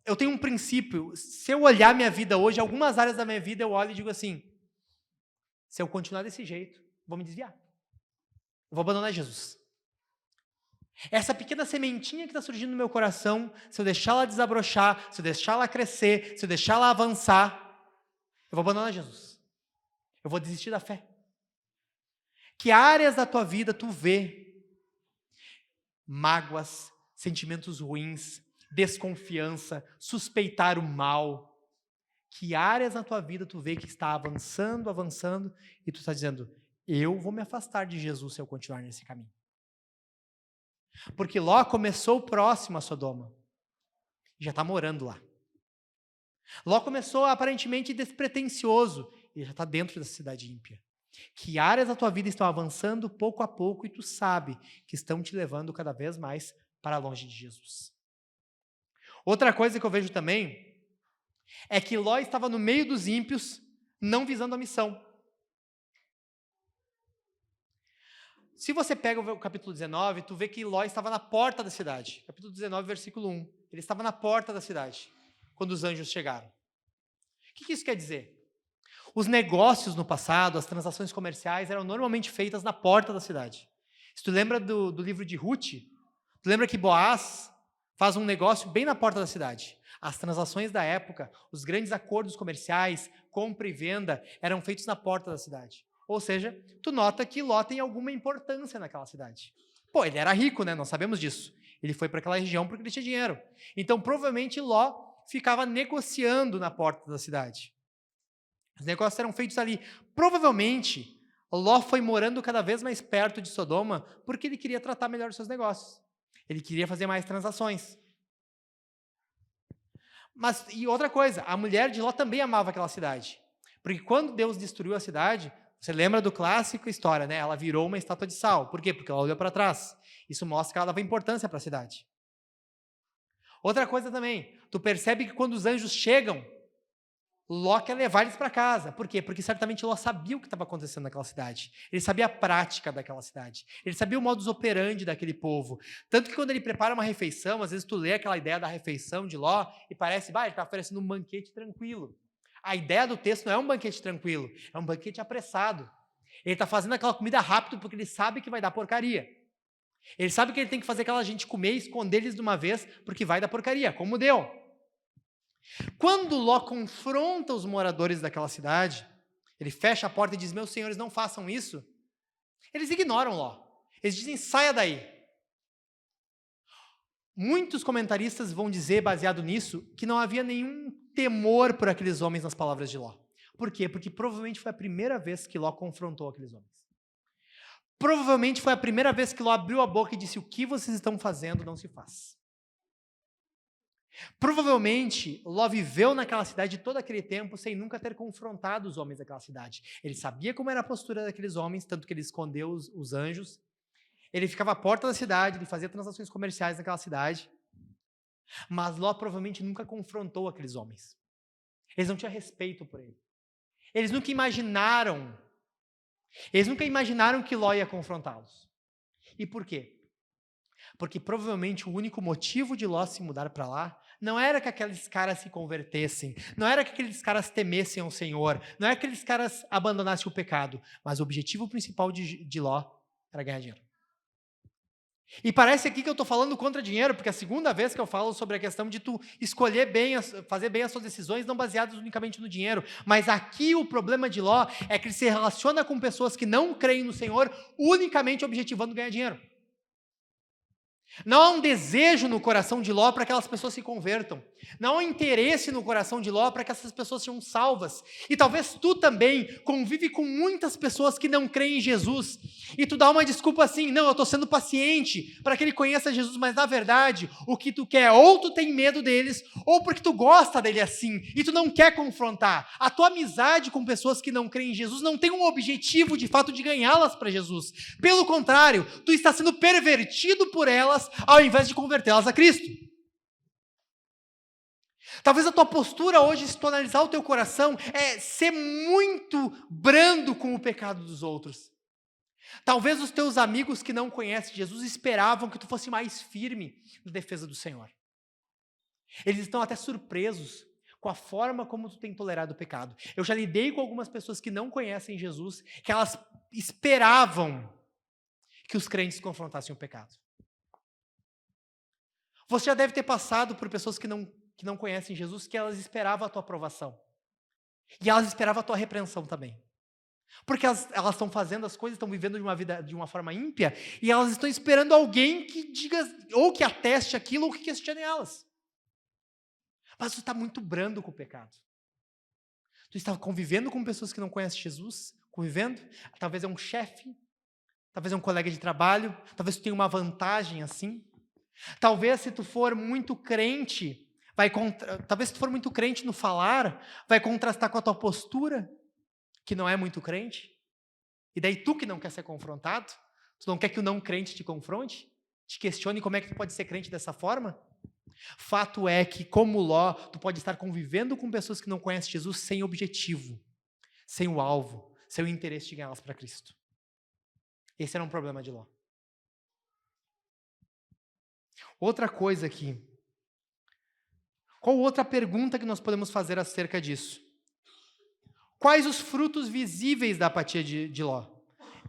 Eu tenho um princípio, se eu olhar minha vida hoje, algumas áreas da minha vida eu olho e digo assim, se eu continuar desse jeito, vou me desviar. Eu vou abandonar Jesus. Essa pequena sementinha que está surgindo no meu coração, se eu deixar ela desabrochar, se eu deixar ela crescer, se eu deixar ela avançar, eu vou abandonar Jesus. Eu vou desistir da fé. Que áreas da tua vida tu vê mágoas, sentimentos ruins, desconfiança, suspeitar o mal? Que áreas na tua vida tu vê que está avançando, e tu está dizendo, eu vou me afastar de Jesus se eu continuar nesse caminho? Porque Ló começou próximo a Sodoma, e já está morando lá. Ló começou aparentemente despretensioso, e já está dentro da cidade ímpia. Que áreas da tua vida estão avançando pouco a pouco e tu sabe que estão te levando cada vez mais para longe de Jesus. Outra coisa que eu vejo também é que Ló estava no meio dos ímpios, não visando a missão. se você pega o capítulo 19, tu vê que Ló estava na porta da cidade. Capítulo 19, versículo 1. Ele estava na porta da cidade, quando os anjos chegaram. O que isso quer dizer? Os negócios no passado, as transações comerciais, eram normalmente feitas na porta da cidade. Se tu lembra do livro de Ruth, tu lembra que Boaz faz um negócio bem na porta da cidade. As transações da época, os grandes acordos comerciais, compra e venda, eram feitos na porta da cidade. Ou seja, tu nota que Ló tem alguma importância naquela cidade. Pô, ele era rico, né? Nós sabemos disso. Ele foi para aquela região porque ele tinha dinheiro. Então, provavelmente, Ló ficava negociando na porta da cidade. Os negócios eram feitos ali. Provavelmente, Ló foi morando cada vez mais perto de Sodoma porque ele queria tratar melhor os seus negócios. Ele queria fazer mais transações. Mas, e outra coisa, a mulher de Ló também amava aquela cidade. Porque quando Deus destruiu a cidade, você lembra do clássico história, né? Ela virou uma estátua de sal. Por quê? Porque ela olhou para trás. Isso mostra que ela dava importância para a cidade. Outra coisa também, tu percebe que quando os anjos chegam, Ló quer levar eles para casa. Por quê? Porque certamente Ló sabia o que estava acontecendo naquela cidade. Ele sabia a prática daquela cidade. Ele sabia o modus operandi daquele povo. Tanto que quando ele prepara uma refeição, às vezes tu lê aquela ideia da refeição de Ló e parece, ele está oferecendo um banquete tranquilo. A ideia do texto não é um banquete tranquilo, é um banquete apressado. Ele está fazendo aquela comida rápido porque ele sabe que vai dar porcaria. Ele sabe que ele tem que fazer aquela gente comer e esconder eles de uma vez porque vai dar porcaria, como deu. Quando Ló confronta os moradores daquela cidade, ele fecha a porta e diz, meus senhores, não façam isso. Eles ignoram Ló. Eles dizem, saia daí. Muitos comentaristas vão dizer, baseado nisso, que não havia nenhum temor por aqueles homens nas palavras de Ló. Por quê? Porque provavelmente foi a primeira vez que Ló confrontou aqueles homens. Provavelmente foi a primeira vez que Ló abriu a boca e disse, o que vocês estão fazendo não se faz. Provavelmente, Ló viveu naquela cidade todo aquele tempo sem nunca ter confrontado os homens daquela cidade. Ele sabia como era a postura daqueles homens, tanto que ele escondeu os anjos. Ele ficava à porta da cidade, ele fazia transações comerciais naquela cidade. Mas Ló provavelmente nunca confrontou aqueles homens. Eles não tinham respeito por ele. Eles nunca imaginaram que Ló ia confrontá-los. E por quê? Porque provavelmente o único motivo de Ló se mudar para lá não era que aqueles caras se convertessem, não era que aqueles caras temessem ao Senhor, não era que aqueles caras abandonassem o pecado, mas o objetivo principal de Ló era ganhar dinheiro. E parece aqui que eu estou falando contra dinheiro, porque é a segunda vez que eu falo sobre a questão de tu escolher bem, fazer bem as suas decisões, não baseadas unicamente no dinheiro. Mas aqui o problema de Ló é que ele se relaciona com pessoas que não creem no Senhor, unicamente objetivando ganhar dinheiro. Não há um desejo no coração de Ló para que aquelas pessoas se convertam. Não há um interesse no coração de Ló para que essas pessoas sejam salvas. E talvez tu também convive com muitas pessoas que não creem em Jesus. E tu dá uma desculpa assim, não, eu estou sendo paciente para que ele conheça Jesus, mas na verdade, o que tu quer, ou tu tem medo deles, ou porque tu gosta dele assim, e tu não quer confrontar. A tua amizade com pessoas que não creem em Jesus não tem um objetivo de fato de ganhá-las para Jesus. Pelo contrário, tu está sendo pervertido por elas, ao invés de convertê-las a Cristo. Talvez a tua postura hoje, se tu analisar o teu coração, é ser muito brando com o pecado dos outros. Talvez os teus amigos que não conhecem Jesus esperavam que tu fosse mais firme na defesa do Senhor. Eles estão até surpresos com a forma como tu tem tolerado o pecado. Eu já lidei com algumas pessoas que não conhecem Jesus, que elas esperavam que os crentes confrontassem o pecado. Você já deve ter passado por pessoas que não conhecem Jesus, que elas esperavam a tua aprovação. E elas esperavam a tua repreensão também. Porque elas estão fazendo as coisas, estão vivendo de uma vida de uma forma ímpia, e elas estão esperando alguém que diga, ou que ateste aquilo, ou que questione elas. Mas tu está muito brando com o pecado. Tu está convivendo com pessoas que não conhecem Jesus, convivendo, talvez é um chefe, talvez é um colega de trabalho, talvez tu tenha uma vantagem assim. Talvez se tu for muito crente, talvez se tu for muito crente no falar, vai contrastar com a tua postura, que não é muito crente. E daí tu que não quer ser confrontado, tu não quer que o não crente te confronte, te questione como é que tu pode ser crente dessa forma. Fato é que, como Ló, tu pode estar convivendo com pessoas que não conhecem Jesus sem objetivo, sem o alvo, sem o interesse de ganhá-las para Cristo. Esse era um problema de Ló. Outra coisa aqui. Qual outra pergunta que nós podemos fazer acerca disso? Quais os frutos visíveis da apatia de Ló?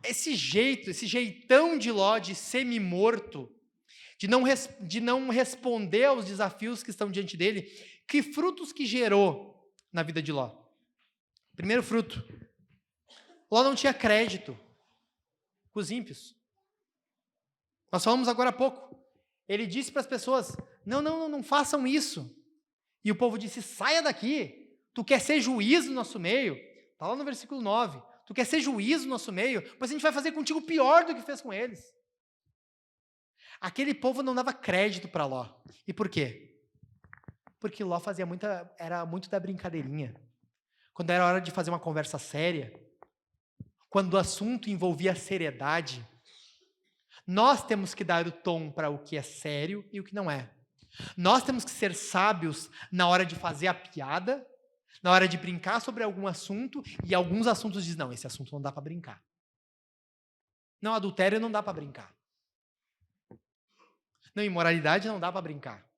Esse jeitão de Ló de semi-morto, de não responder aos desafios que estão diante dele, que frutos que gerou na vida de Ló? Primeiro fruto, Ló não tinha crédito com os ímpios. Nós falamos agora há pouco. Ele disse para as pessoas, não façam isso. E o povo disse, saia daqui, tu quer ser juiz no nosso meio? Está lá no versículo 9. Tu quer ser juiz no nosso meio? Pois a gente vai fazer contigo pior do que fez com eles. Aquele povo não dava crédito para Ló. E por quê? Porque Ló era muito da brincadeirinha. Quando era hora de fazer uma conversa séria, quando o assunto envolvia seriedade, nós temos que dar o tom para o que é sério e o que não é. Nós temos que ser sábios na hora de fazer a piada, na hora de brincar sobre algum assunto, e alguns assuntos dizem, não, esse assunto não dá para brincar. Não, adultério não dá para brincar. Não, imoralidade não dá para brincar.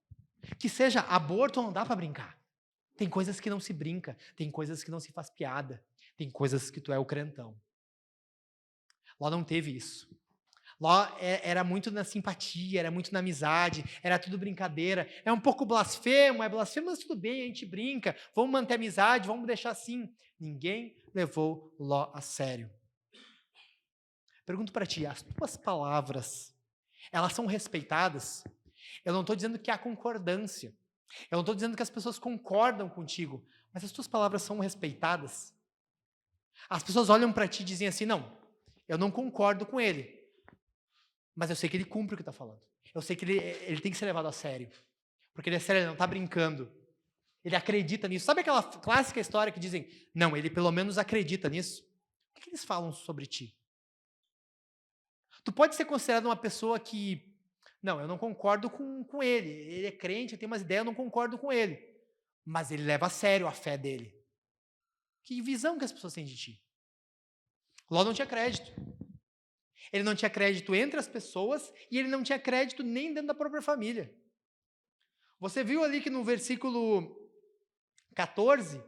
Que seja aborto não dá para brincar. Tem coisas que não se brinca, tem coisas que não se faz piada, tem coisas que tu é o crentão. Ló não teve isso. Ló era muito na simpatia, era muito na amizade, era tudo brincadeira. É um pouco blasfemo, mas tudo bem, a gente brinca, vamos manter a amizade, vamos deixar assim. Ninguém levou Ló a sério. Pergunto para ti, as tuas palavras, elas são respeitadas? Eu não estou dizendo que há concordância. Eu não estou dizendo que as pessoas concordam contigo, mas as tuas palavras são respeitadas? As pessoas olham para ti e dizem assim, não, eu não concordo com ele, mas eu sei que ele cumpre o que está falando. Eu sei que ele tem que ser levado a sério. Porque ele é sério, ele não está brincando. Ele acredita nisso. Sabe aquela clássica história que dizem, não, ele pelo menos acredita nisso? O que eles falam sobre ti? Tu pode ser considerado uma pessoa que, não, eu não concordo com ele. Ele é crente, tem umas ideias, eu não concordo com ele. Mas ele leva a sério a fé dele. Que visão que as pessoas têm de ti? Ló não tinha crédito. Ele não tinha crédito entre as pessoas e ele não tinha crédito nem dentro da própria família. Você viu ali que no versículo 14,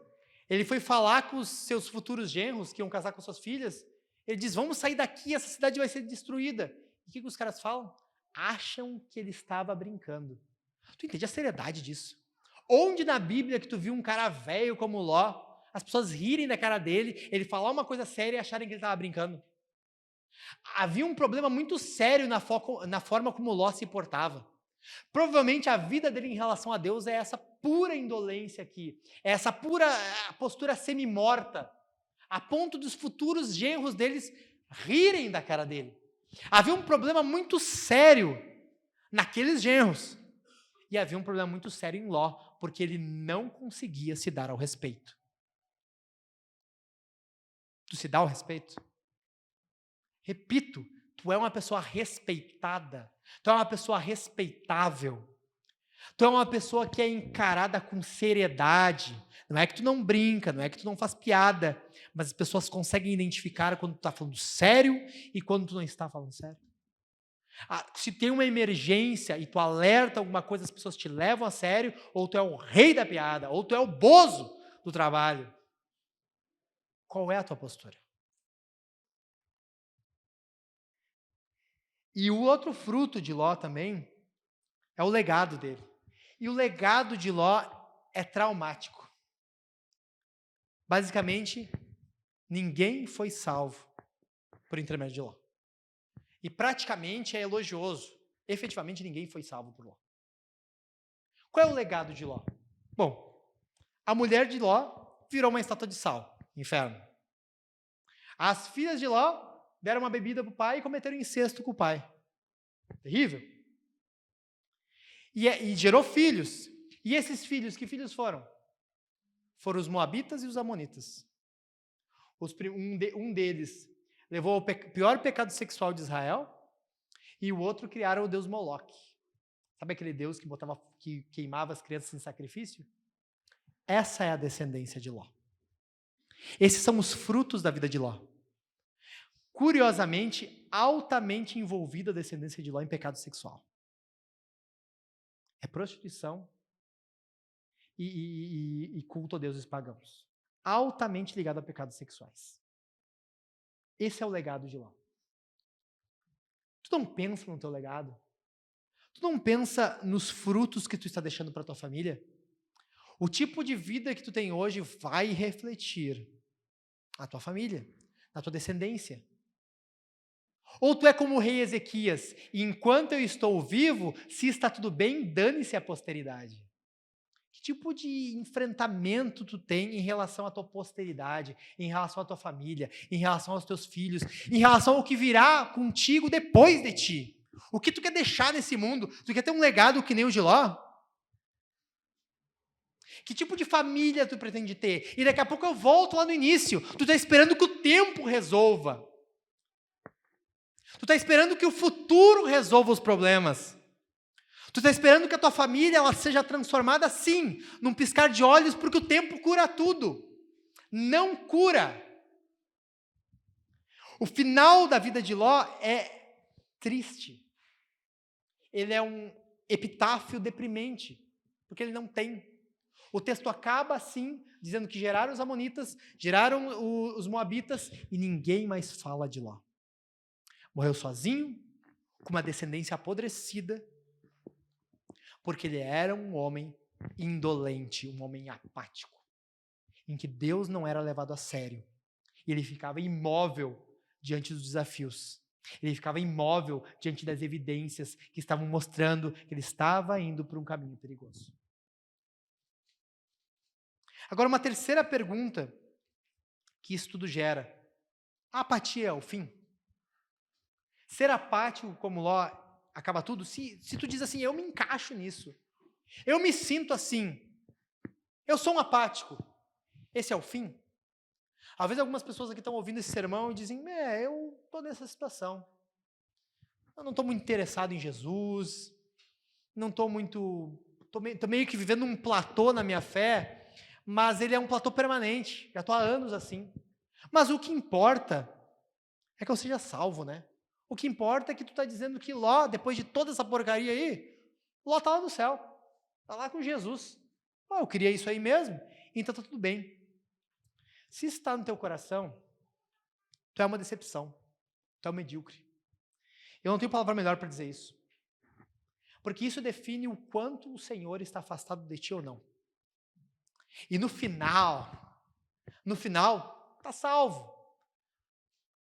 ele foi falar com os seus futuros genros que iam casar com suas filhas. Ele diz, vamos sair daqui, essa cidade vai ser destruída. E o que os caras falam? Acham que ele estava brincando. Tu entende a seriedade disso? Onde na Bíblia que tu viu um cara velho como Ló, as pessoas rirem da cara dele, ele falar uma coisa séria e acharem que ele estava brincando? Havia um problema muito sério na forma como Ló se portava. Provavelmente a vida dele em relação a Deus é essa pura indolência aqui, é essa pura postura semi-morta, a ponto dos futuros genros deles rirem da cara dele. Havia um problema muito sério naqueles genros, e havia um problema muito sério em Ló, porque ele não conseguia se dar ao respeito. Tu se dá ao respeito? Repito, tu é uma pessoa respeitada, tu é uma pessoa respeitável, tu é uma pessoa que é encarada com seriedade. Não é que tu não brinca, não é que tu não faz piada, mas as pessoas conseguem identificar quando tu está falando sério e quando tu não está falando sério. Se tem uma emergência e tu alerta alguma coisa, as pessoas te levam a sério, ou tu é o rei da piada, ou tu é o bozo do trabalho. Qual é a tua postura? E o outro fruto de Ló também é o legado dele. E o legado de Ló é traumático. Basicamente, ninguém foi salvo por intermédio de Ló. E praticamente é elogioso. Efetivamente, ninguém foi salvo por Ló. Qual é o legado de Ló? Bom, a mulher de Ló virou uma estátua de sal, inferno. As filhas de Ló deram uma bebida para o pai e cometeram incesto com o pai. Terrível. E gerou filhos. E esses filhos, que filhos foram? Foram os moabitas e os amonitas. Um deles levou ao pior pecado sexual de Israel, e o outro criaram o deus Moloque. Sabe aquele deus que queimava as crianças em sacrifício? Essa é a descendência de Ló. Esses são os frutos da vida de Ló. Curiosamente, altamente envolvida a descendência de Ló em pecado sexual. É prostituição e culto a deuses pagãos. Altamente ligado a pecados sexuais. Esse é o legado de Ló. Tu não pensa no teu legado? Tu não pensa nos frutos que tu está deixando para tua família? O tipo de vida que tu tem hoje vai refletir na tua família, na tua descendência. Ou tu é como o rei Ezequias, e enquanto eu estou vivo, se está tudo bem, dane-se a posteridade. Que tipo de enfrentamento tu tem em relação à tua posteridade, em relação à tua família, em relação aos teus filhos, em relação ao que virá contigo depois de ti? O que tu quer deixar nesse mundo? Tu quer ter um legado que nem o de Ló? Que tipo de família tu pretende ter? E daqui a pouco eu volto lá no início. Tu está esperando que o tempo resolva. Tu está esperando que o futuro resolva os problemas. Tu está esperando que a tua família ela seja transformada, sim, num piscar de olhos, porque o tempo cura tudo. Não cura. O final da vida de Ló é triste. Ele é um epitáfio deprimente, porque ele não tem. O texto acaba assim, dizendo que geraram os amonitas, geraram os moabitas, e ninguém mais fala de Ló. Morreu sozinho, com uma descendência apodrecida, porque ele era um homem indolente, um homem apático, em que Deus não era levado a sério. E ele ficava imóvel diante dos desafios. Ele ficava imóvel diante das evidências que estavam mostrando que ele estava indo por um caminho perigoso. Agora, uma terceira pergunta que isso tudo gera. A apatia é o fim? Ser apático como Ló acaba tudo? Se tu diz assim, eu me encaixo nisso. Eu me sinto assim. Eu sou um apático. Esse é o fim? Às vezes algumas pessoas aqui estão ouvindo esse sermão e dizem, eu estou nessa situação. Eu não estou muito interessado em Jesus. Não estou muito... Estou meio que vivendo um platô na minha fé, mas ele é um platô permanente. Já estou há anos assim. Mas o que importa é que eu seja salvo, né? O que importa é que tu está dizendo que Ló, depois de toda essa porcaria aí, Ló está lá no céu. Está lá com Jesus. Eu queria isso aí mesmo, então está tudo bem. Se isso está no teu coração, tu é uma decepção. Tu é um medíocre. Eu não tenho palavra melhor para dizer isso. Porque isso define o quanto o Senhor está afastado de ti ou não. E no final, está salvo.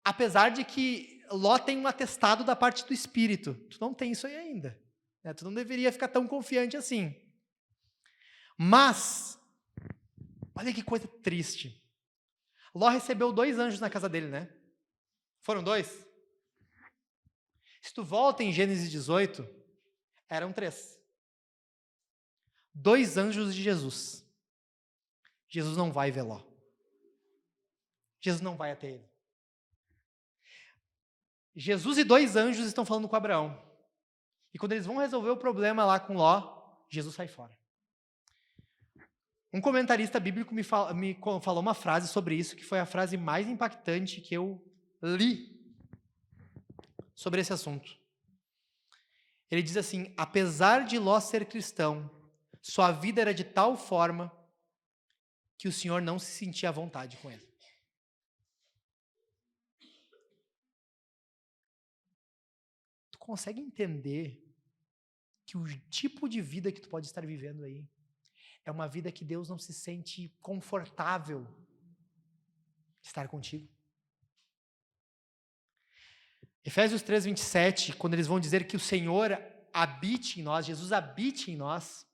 Apesar de que Ló tem um atestado da parte do Espírito. Tu não tem isso aí ainda. Né? Tu não deveria ficar tão confiante assim. Mas, olha que coisa triste. Ló recebeu 2 anjos na casa dele, né? Foram 2? Se tu volta em Gênesis 18, eram 3. 2 anjos de Jesus. Jesus não vai ver Ló. Jesus não vai até ele. Jesus e 2 anjos estão falando com Abraão. E quando eles vão resolver o problema lá com Ló, Jesus sai fora. Um comentarista bíblico me falou uma frase sobre isso, que foi a frase mais impactante que eu li sobre esse assunto. Ele diz assim, apesar de Ló ser cristão, sua vida era de tal forma que o Senhor não se sentia à vontade com ele. Tu consegue entender que o tipo de vida que tu pode estar vivendo aí é uma vida que Deus não se sente confortável de estar contigo? Efésios 3, 27, quando eles vão dizer que o Senhor habite em nós, Jesus habite em nós,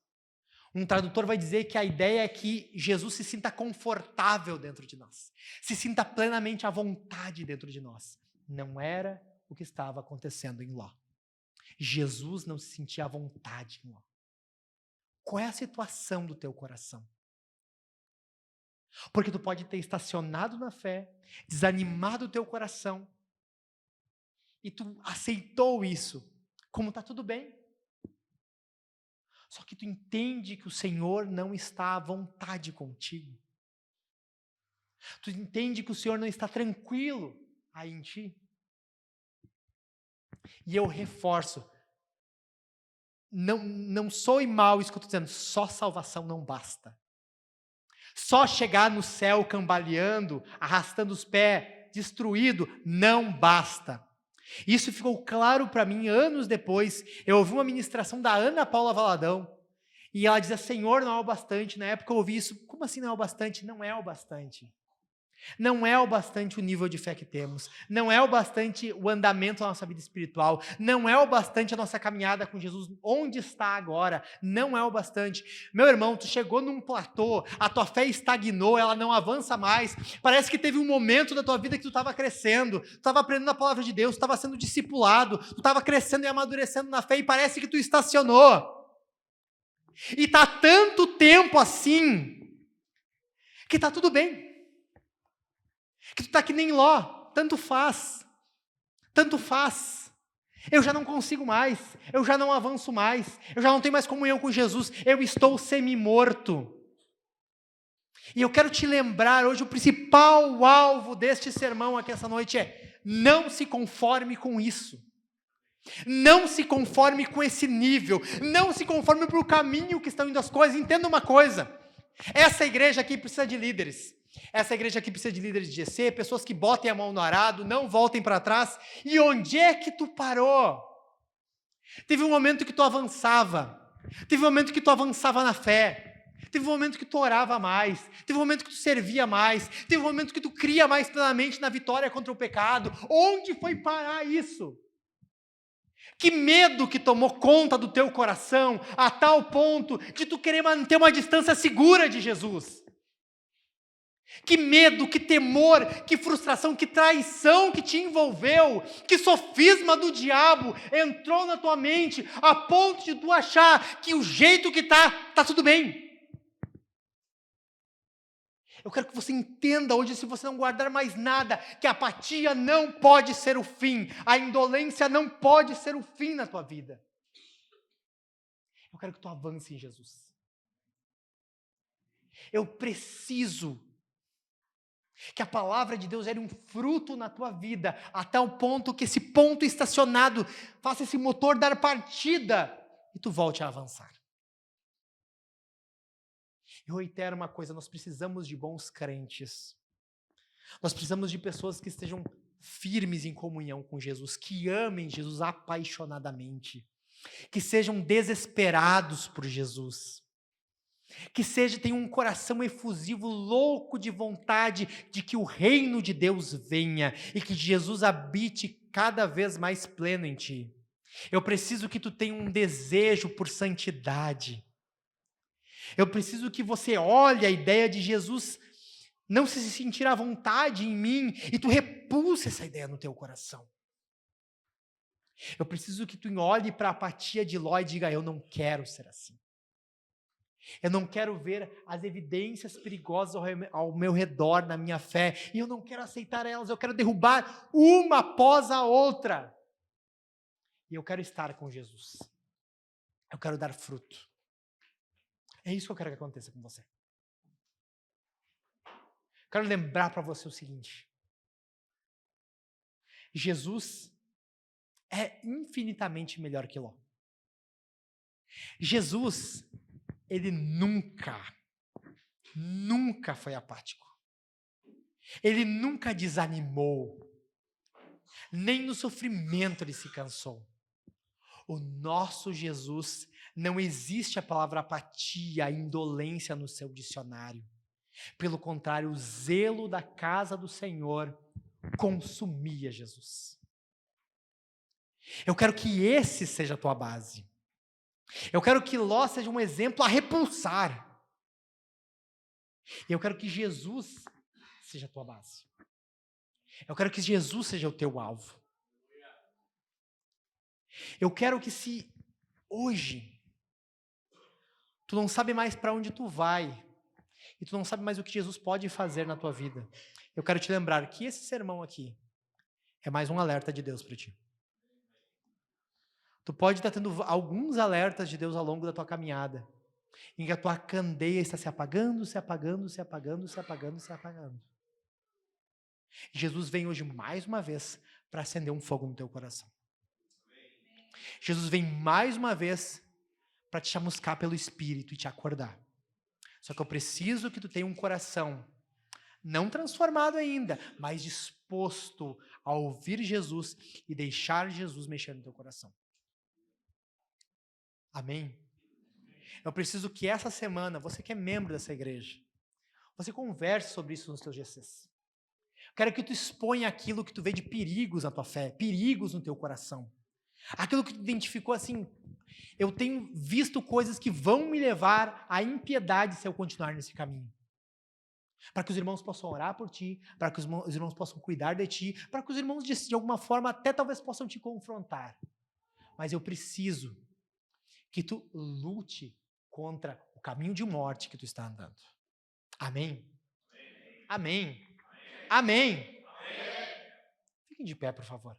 um tradutor vai dizer que a ideia é que Jesus se sinta confortável dentro de nós, se sinta plenamente à vontade dentro de nós. Não era o que estava acontecendo em Ló. Jesus não se sentia à vontade em Ló. Qual é a situação do teu coração? Porque tu pode ter estacionado na fé, desanimado o teu coração, e tu aceitou isso, como está tudo bem. Só que tu entende que o Senhor não está à vontade contigo. Tu entende que o Senhor não está tranquilo aí em ti. E eu reforço, não soe mal isso que eu estou dizendo, só salvação não basta. Só chegar no céu cambaleando, arrastando os pés, destruído, não basta. Isso ficou claro para mim anos depois. Eu ouvi uma ministração da Ana Paula Valadão, e ela dizia, Senhor, não é o bastante. Na época eu ouvi isso, como assim não é o bastante? Não é o bastante. Não é o bastante o nível de fé que temos, não é o bastante o andamento da nossa vida espiritual, não é o bastante a nossa caminhada com Jesus, onde está agora, não é o bastante. Meu irmão, tu chegou num platô, a tua fé estagnou, ela não avança mais, parece que teve um momento da tua vida que tu estava crescendo, tu estava aprendendo a palavra de Deus, tu estava sendo discipulado, tu estava crescendo e amadurecendo na fé e parece que tu estacionou. E está tanto tempo assim, que está tudo bem. Que tu está que nem Ló, tanto faz, eu já não consigo mais, eu já não avanço mais, eu já não tenho mais comunhão com Jesus, eu estou semi-morto. E eu quero te lembrar hoje, o principal alvo deste sermão aqui essa noite é, não se conforme com isso, não se conforme com esse nível, não se conforme para o caminho que estão indo as coisas. Entenda uma coisa, essa igreja aqui precisa de líderes. Essa igreja aqui precisa de líderes de GC, pessoas que botem a mão no arado, não voltem para trás. E onde é que tu parou? Teve um momento que tu avançava. Teve um momento que tu avançava na fé. Teve um momento que tu orava mais. Teve um momento que tu servia mais. Teve um momento que tu cria mais plenamente na vitória contra o pecado. Onde foi parar isso? Que medo que tomou conta do teu coração a tal ponto de tu querer manter uma distância segura de Jesus? Que medo, que temor, que frustração, que traição que te envolveu, que sofisma do diabo entrou na tua mente a ponto de tu achar que o jeito que tá tudo bem. Eu quero que você entenda hoje, se você não guardar mais nada, que a apatia não pode ser o fim, a indolência não pode ser o fim na tua vida. Eu quero que tu avance em Jesus. Eu preciso que a palavra de Deus gere um fruto na tua vida, a tal ponto que esse ponto estacionado faça esse motor dar partida e tu volte a avançar. Eu reitero uma coisa, nós precisamos de bons crentes. Nós precisamos de pessoas que estejam firmes em comunhão com Jesus, que amem Jesus apaixonadamente, que sejam desesperados por Jesus. Que tenha um coração efusivo, louco de vontade de que o reino de Deus venha e que Jesus habite cada vez mais pleno em ti. Eu preciso que tu tenha um desejo por santidade. Eu preciso que você olhe a ideia de Jesus não se sentir à vontade em mim e tu repulse essa ideia no teu coração. Eu preciso que tu olhe para a apatia de Ló e diga, eu não quero ser assim. Eu não quero ver as evidências perigosas ao meu redor, na minha fé, e eu não quero aceitar elas, eu quero derrubar uma após a outra. E eu quero estar com Jesus. Eu quero dar fruto. É isso que eu quero que aconteça com você. Quero lembrar para você o seguinte. Jesus é infinitamente melhor que Ló. Jesus, ele nunca foi apático. Ele nunca desanimou. Nem no sofrimento ele se cansou. O nosso Jesus, não existe a palavra apatia, indolência no seu dicionário. Pelo contrário, o zelo da casa do Senhor consumia Jesus. Eu quero que esse seja a tua base. Eu quero que Ló seja um exemplo a repulsar. E eu quero que Jesus seja a tua base. Eu quero que Jesus seja o teu alvo. Eu quero que se hoje tu não sabe mais para onde tu vai e tu não sabe mais o que Jesus pode fazer na tua vida, eu quero te lembrar que esse sermão aqui é mais um alerta de Deus para ti. Tu pode estar tendo alguns alertas de Deus ao longo da tua caminhada, em que a tua candeia está se apagando, se apagando, se apagando, se apagando, se apagando. Jesus vem hoje mais uma vez para acender um fogo no teu coração. Jesus vem mais uma vez para te chamuscar pelo Espírito e te acordar. Só que eu preciso que tu tenha um coração não transformado ainda, mas disposto a ouvir Jesus e deixar Jesus mexer no teu coração. Amém? Eu preciso que essa semana, você que é membro dessa igreja, você converse sobre isso nos teus GCs. Eu quero que tu exponha aquilo que tu vê de perigos na tua fé, perigos no teu coração. Aquilo que tu identificou assim, eu tenho visto coisas que vão me levar à impiedade se eu continuar nesse caminho. Para que os irmãos possam orar por ti, para que os irmãos possam cuidar de ti, para que os irmãos de alguma forma até talvez possam te confrontar. Mas eu preciso que tu lute contra o caminho de morte que tu está andando. Amém? Amém. Amém. Fiquem de pé, por favor.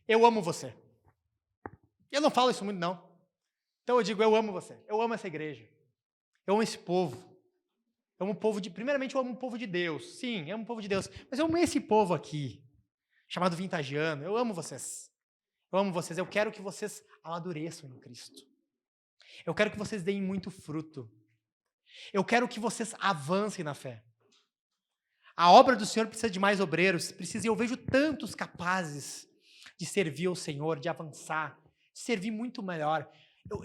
Eu amo você. Eu não falo isso muito, não. Então eu digo, eu amo você. Eu amo essa igreja. Eu amo esse povo. Eu amo o povo de... Primeiramente, eu amo o povo de Deus. Sim, eu amo o povo de Deus. Mas eu amo esse povo aqui, chamado Vintagiano. Eu amo vocês. Eu amo vocês. Eu quero que vocês amadureçam em Cristo. Eu quero que vocês deem muito fruto. Eu quero que vocês avancem na fé. A obra do Senhor precisa de mais obreiros. Precisa, e eu vejo tantos capazes de servir ao Senhor, de avançar, de servir muito melhor.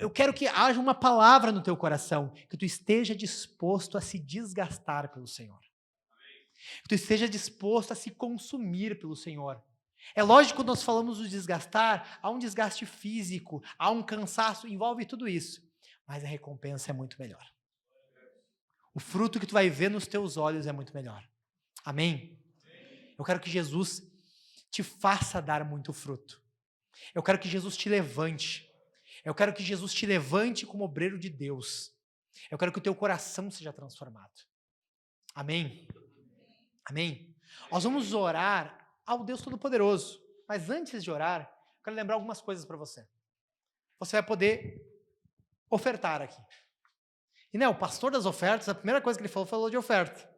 Eu quero que haja uma palavra no teu coração, que tu esteja disposto a se desgastar pelo Senhor. Que tu esteja disposto a se consumir pelo Senhor. É lógico que quando nós falamos do desgastar, há um desgaste físico, há um cansaço, envolve tudo isso. Mas a recompensa é muito melhor. O fruto que tu vai ver nos teus olhos é muito melhor. Amém? Eu quero que Jesus te faça dar muito fruto. Eu quero que Jesus te levante. Eu quero que Jesus te levante como obreiro de Deus. Eu quero que o teu coração seja transformado. Amém? Amém? Nós vamos orar ao Deus Todo-Poderoso. Mas antes de orar, eu quero lembrar algumas coisas para você. Você vai poder ofertar aqui. E o pastor das ofertas, a primeira coisa que ele falou de oferta.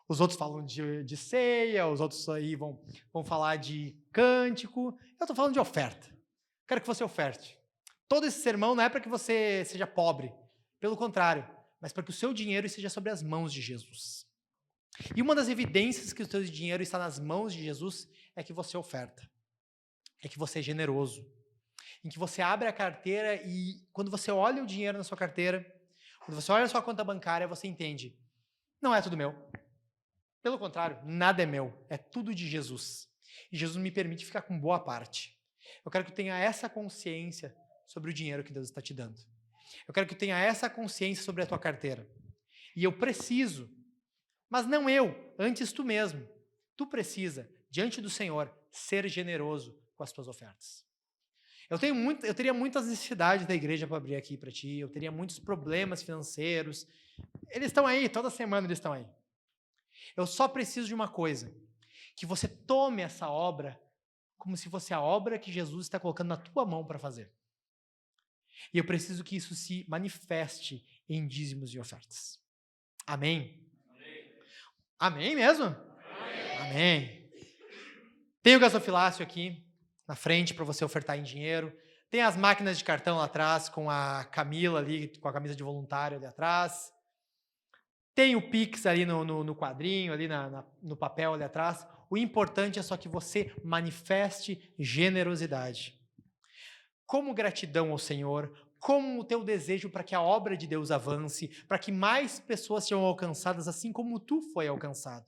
Os outros falam de ceia, os outros aí vão falar de cântico. Eu estou falando de oferta. Quero que você oferte. Todo esse sermão não é para que você seja pobre. Pelo contrário, mas para que o seu dinheiro esteja sobre as mãos de Jesus. E uma das evidências que o seu dinheiro está nas mãos de Jesus é que você oferta. É que você é generoso. Em que você abre a carteira e quando você olha o dinheiro na sua carteira, quando você olha a sua conta bancária, você entende, não é tudo meu. Pelo contrário, nada é meu, é tudo de Jesus. E Jesus me permite ficar com boa parte. Eu quero que tu tenha essa consciência sobre o dinheiro que Deus está te dando. Eu quero que tu tenha essa consciência sobre a tua carteira. E eu preciso, mas não eu, antes tu mesmo. Tu precisa, diante do Senhor, ser generoso com as tuas ofertas. Eu teria muitas necessidades da igreja para abrir aqui para ti, eu teria muitos problemas financeiros. Eles estão aí, toda semana eles estão aí. Eu só preciso de uma coisa, que você tome essa obra como se fosse a obra que Jesus está colocando na tua mão para fazer. E eu preciso que isso se manifeste em dízimos e ofertas. Amém? Amém mesmo? Amém. Tem o gasofilácio aqui na frente para você ofertar em dinheiro. Tem as máquinas de cartão lá atrás com a Camila ali, com a camisa de voluntário ali atrás. Tem o Pix ali no quadrinho, ali no papel ali atrás. O importante é só que você manifeste generosidade. Como gratidão ao Senhor, como o teu desejo para que a obra de Deus avance, para que mais pessoas sejam alcançadas assim como tu foi alcançado.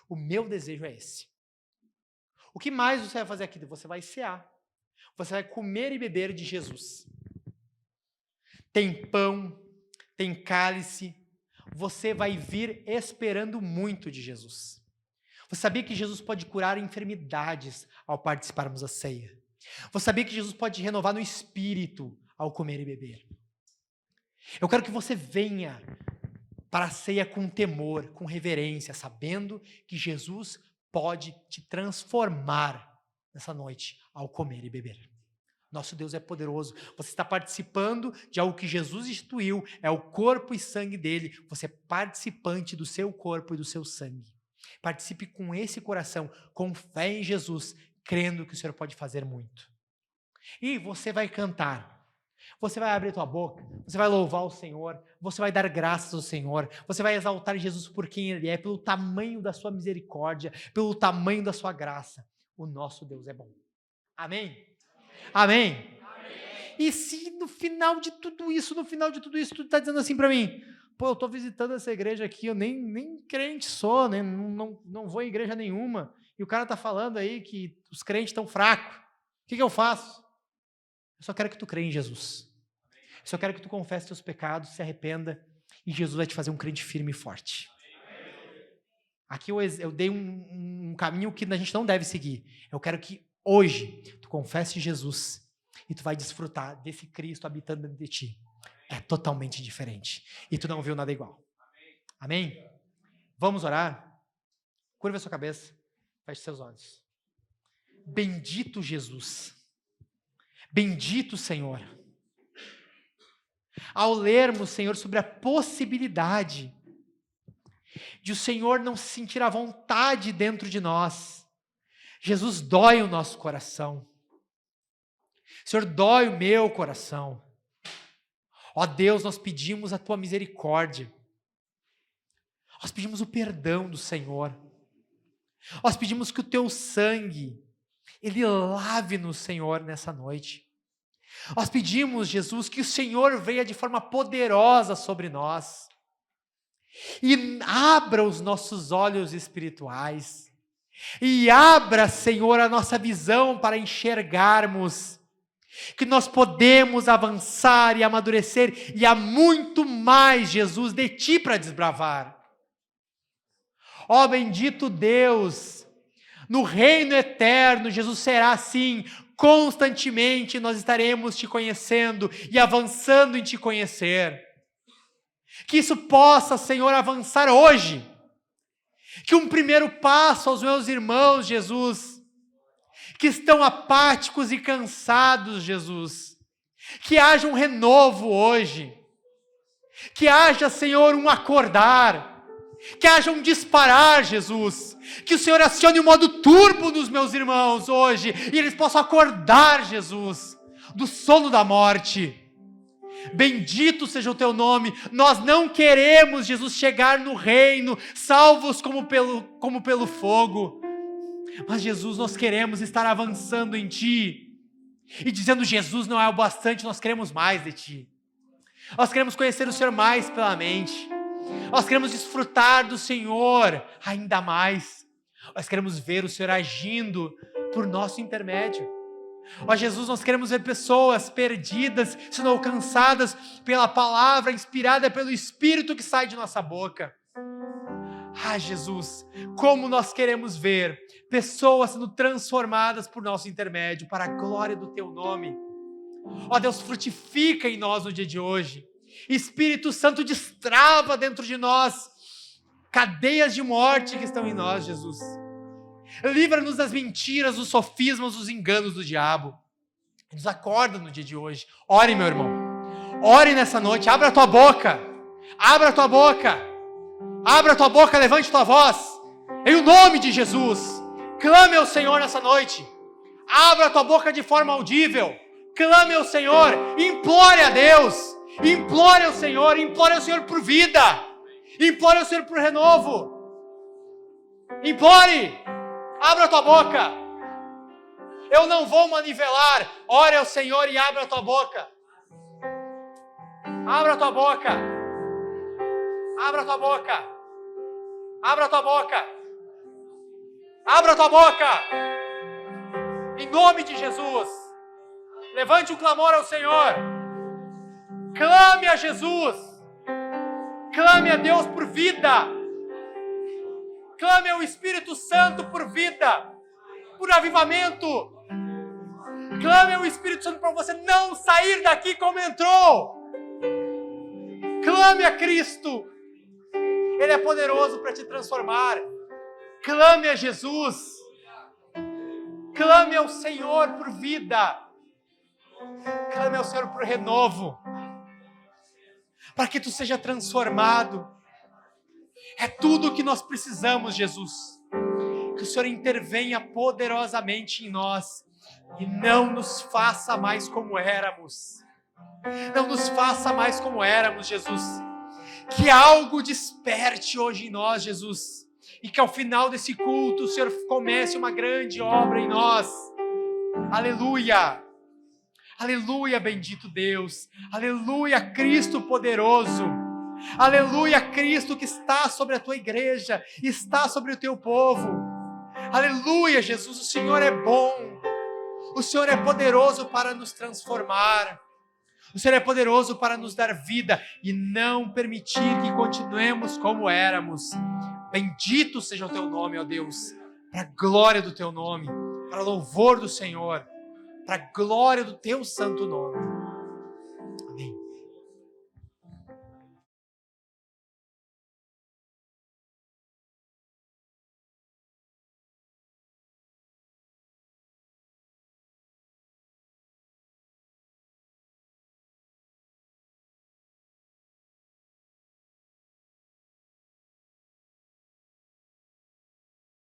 O meu desejo é esse. O que mais você vai fazer aqui? Você vai cear. Você vai comer e beber de Jesus. Tem pão, tem cálice. Você vai vir esperando muito de Jesus. Você sabia que Jesus pode curar enfermidades ao participarmos da ceia? Você sabia que Jesus pode renovar no espírito ao comer e beber? Eu quero que você venha para a ceia com temor, com reverência, sabendo que Jesus pode te transformar nessa noite ao comer e beber. Nosso Deus é poderoso. Você está participando de algo que Jesus instituiu, é o corpo e sangue dele. Você é participante do seu corpo e do seu sangue. Participe com esse coração, com fé em Jesus, crendo que o Senhor pode fazer muito. E você vai cantar. Você vai abrir tua boca, você vai louvar o Senhor, você vai dar graças ao Senhor, você vai exaltar Jesus por quem Ele é, pelo tamanho da sua misericórdia, pelo tamanho da sua graça. O nosso Deus é bom. Amém? Amém? Amém. E se no final de tudo isso, tu está dizendo assim para mim, pô, eu estou visitando essa igreja aqui, eu nem crente sou, né? não vou em igreja nenhuma, e o cara está falando aí que os crentes estão fracos, o que eu faço? Eu só quero que tu creia em Jesus. Eu só quero que tu confesse teus pecados, se arrependa, e Jesus vai te fazer um crente firme e forte. Aqui eu dei um caminho que a gente não deve seguir. Eu quero que hoje tu confesse Jesus e tu vai desfrutar desse Cristo habitando dentro de ti. É totalmente diferente. E tu não viu nada igual. Amém? Vamos orar? Curva a sua cabeça. Feche seus olhos. Bendito Jesus. Bendito Senhor. Ao lermos, Senhor, sobre a possibilidade de o Senhor não se sentir à vontade dentro de nós, Jesus dói o nosso coração. Senhor, dói o meu coração. Ó Deus, nós pedimos a Tua misericórdia. Nós pedimos o perdão do Senhor. Nós pedimos que o Teu sangue, Ele lave-nos, Senhor, nessa noite. Nós pedimos, Jesus, que o Senhor venha de forma poderosa sobre nós e abra os nossos olhos espirituais e abra, Senhor, a nossa visão para enxergarmos que nós podemos avançar e amadurecer e há muito mais, Jesus, de Ti para desbravar. Ó bendito Deus, no reino eterno, Jesus será assim, constantemente nós estaremos Te conhecendo e avançando em Te conhecer. Que isso possa, Senhor, avançar hoje. Que um primeiro passo aos meus irmãos, Jesus, que estão apáticos e cansados, Jesus, que haja um renovo hoje. Que haja, Senhor, um acordar. Que haja um disparar, Jesus. Que o Senhor acione o modo turbo nos meus irmãos hoje e eles possam acordar, Jesus, do sono da morte. Bendito seja o Teu nome. Nós não queremos, Jesus, chegar no reino salvos como pelo fogo. Mas, Jesus, nós queremos estar avançando em Ti e dizendo, Jesus não é o bastante, nós queremos mais de Ti. Nós queremos conhecer o Senhor mais plenamente. Nós queremos desfrutar do Senhor ainda mais. Nós queremos ver o Senhor agindo por nosso intermédio. Ó Jesus, nós queremos ver pessoas perdidas, sendo alcançadas pela palavra inspirada pelo Espírito que sai de nossa boca. Ah, Jesus, como nós queremos ver pessoas sendo transformadas por nosso intermédio, para a glória do Teu nome. Ó Deus, frutifica em nós no dia de hoje. Espírito Santo, destrava dentro de nós cadeias de morte que estão em nós, Jesus. Livra-nos das mentiras, dos sofismas, dos enganos do diabo. Nos acorda no dia de hoje. Ore, meu irmão. Ore nessa noite. Abra a tua boca. Abra a tua boca. Abra a tua boca, levante tua voz. Em o nome de Jesus. Clame ao Senhor nessa noite. Abra a tua boca de forma audível. Clame ao Senhor. Implore a Deus. Implore ao Senhor por vida. Implore ao Senhor por renovo. Implore. Abra a tua boca. Eu não vou manivelar. Ore ao Senhor e abra a tua boca. Abra a tua boca. Abra a tua boca. Abra a tua boca. Abra a tua boca. Em nome de Jesus. Levante um clamor ao Senhor. Clame a Jesus. Clame a Deus por vida. Clame ao Espírito Santo por vida, por avivamento. Clame ao Espírito Santo para você não sair daqui como entrou. Clame a Cristo. Ele é poderoso para te transformar. Clame a Jesus. Clame ao Senhor por vida. Clame ao Senhor por renovo, para que tu seja transformado. É tudo o que nós precisamos, Jesus. Que o Senhor intervenha poderosamente em nós e não nos faça mais como éramos. Não nos faça mais como éramos, Jesus. Que algo desperte hoje em nós, Jesus. E que ao final desse culto o Senhor comece uma grande obra em nós. Aleluia! Aleluia, bendito Deus. Aleluia, Cristo poderoso. Aleluia, Cristo que está sobre a tua igreja, está sobre o teu povo. Aleluia, Jesus, o Senhor é bom. O Senhor é poderoso para nos transformar. O Senhor é poderoso para nos dar vida e não permitir que continuemos como éramos. Bendito seja o teu nome, ó Deus, para a glória do teu nome, para louvor do Senhor, para a glória do teu santo nome.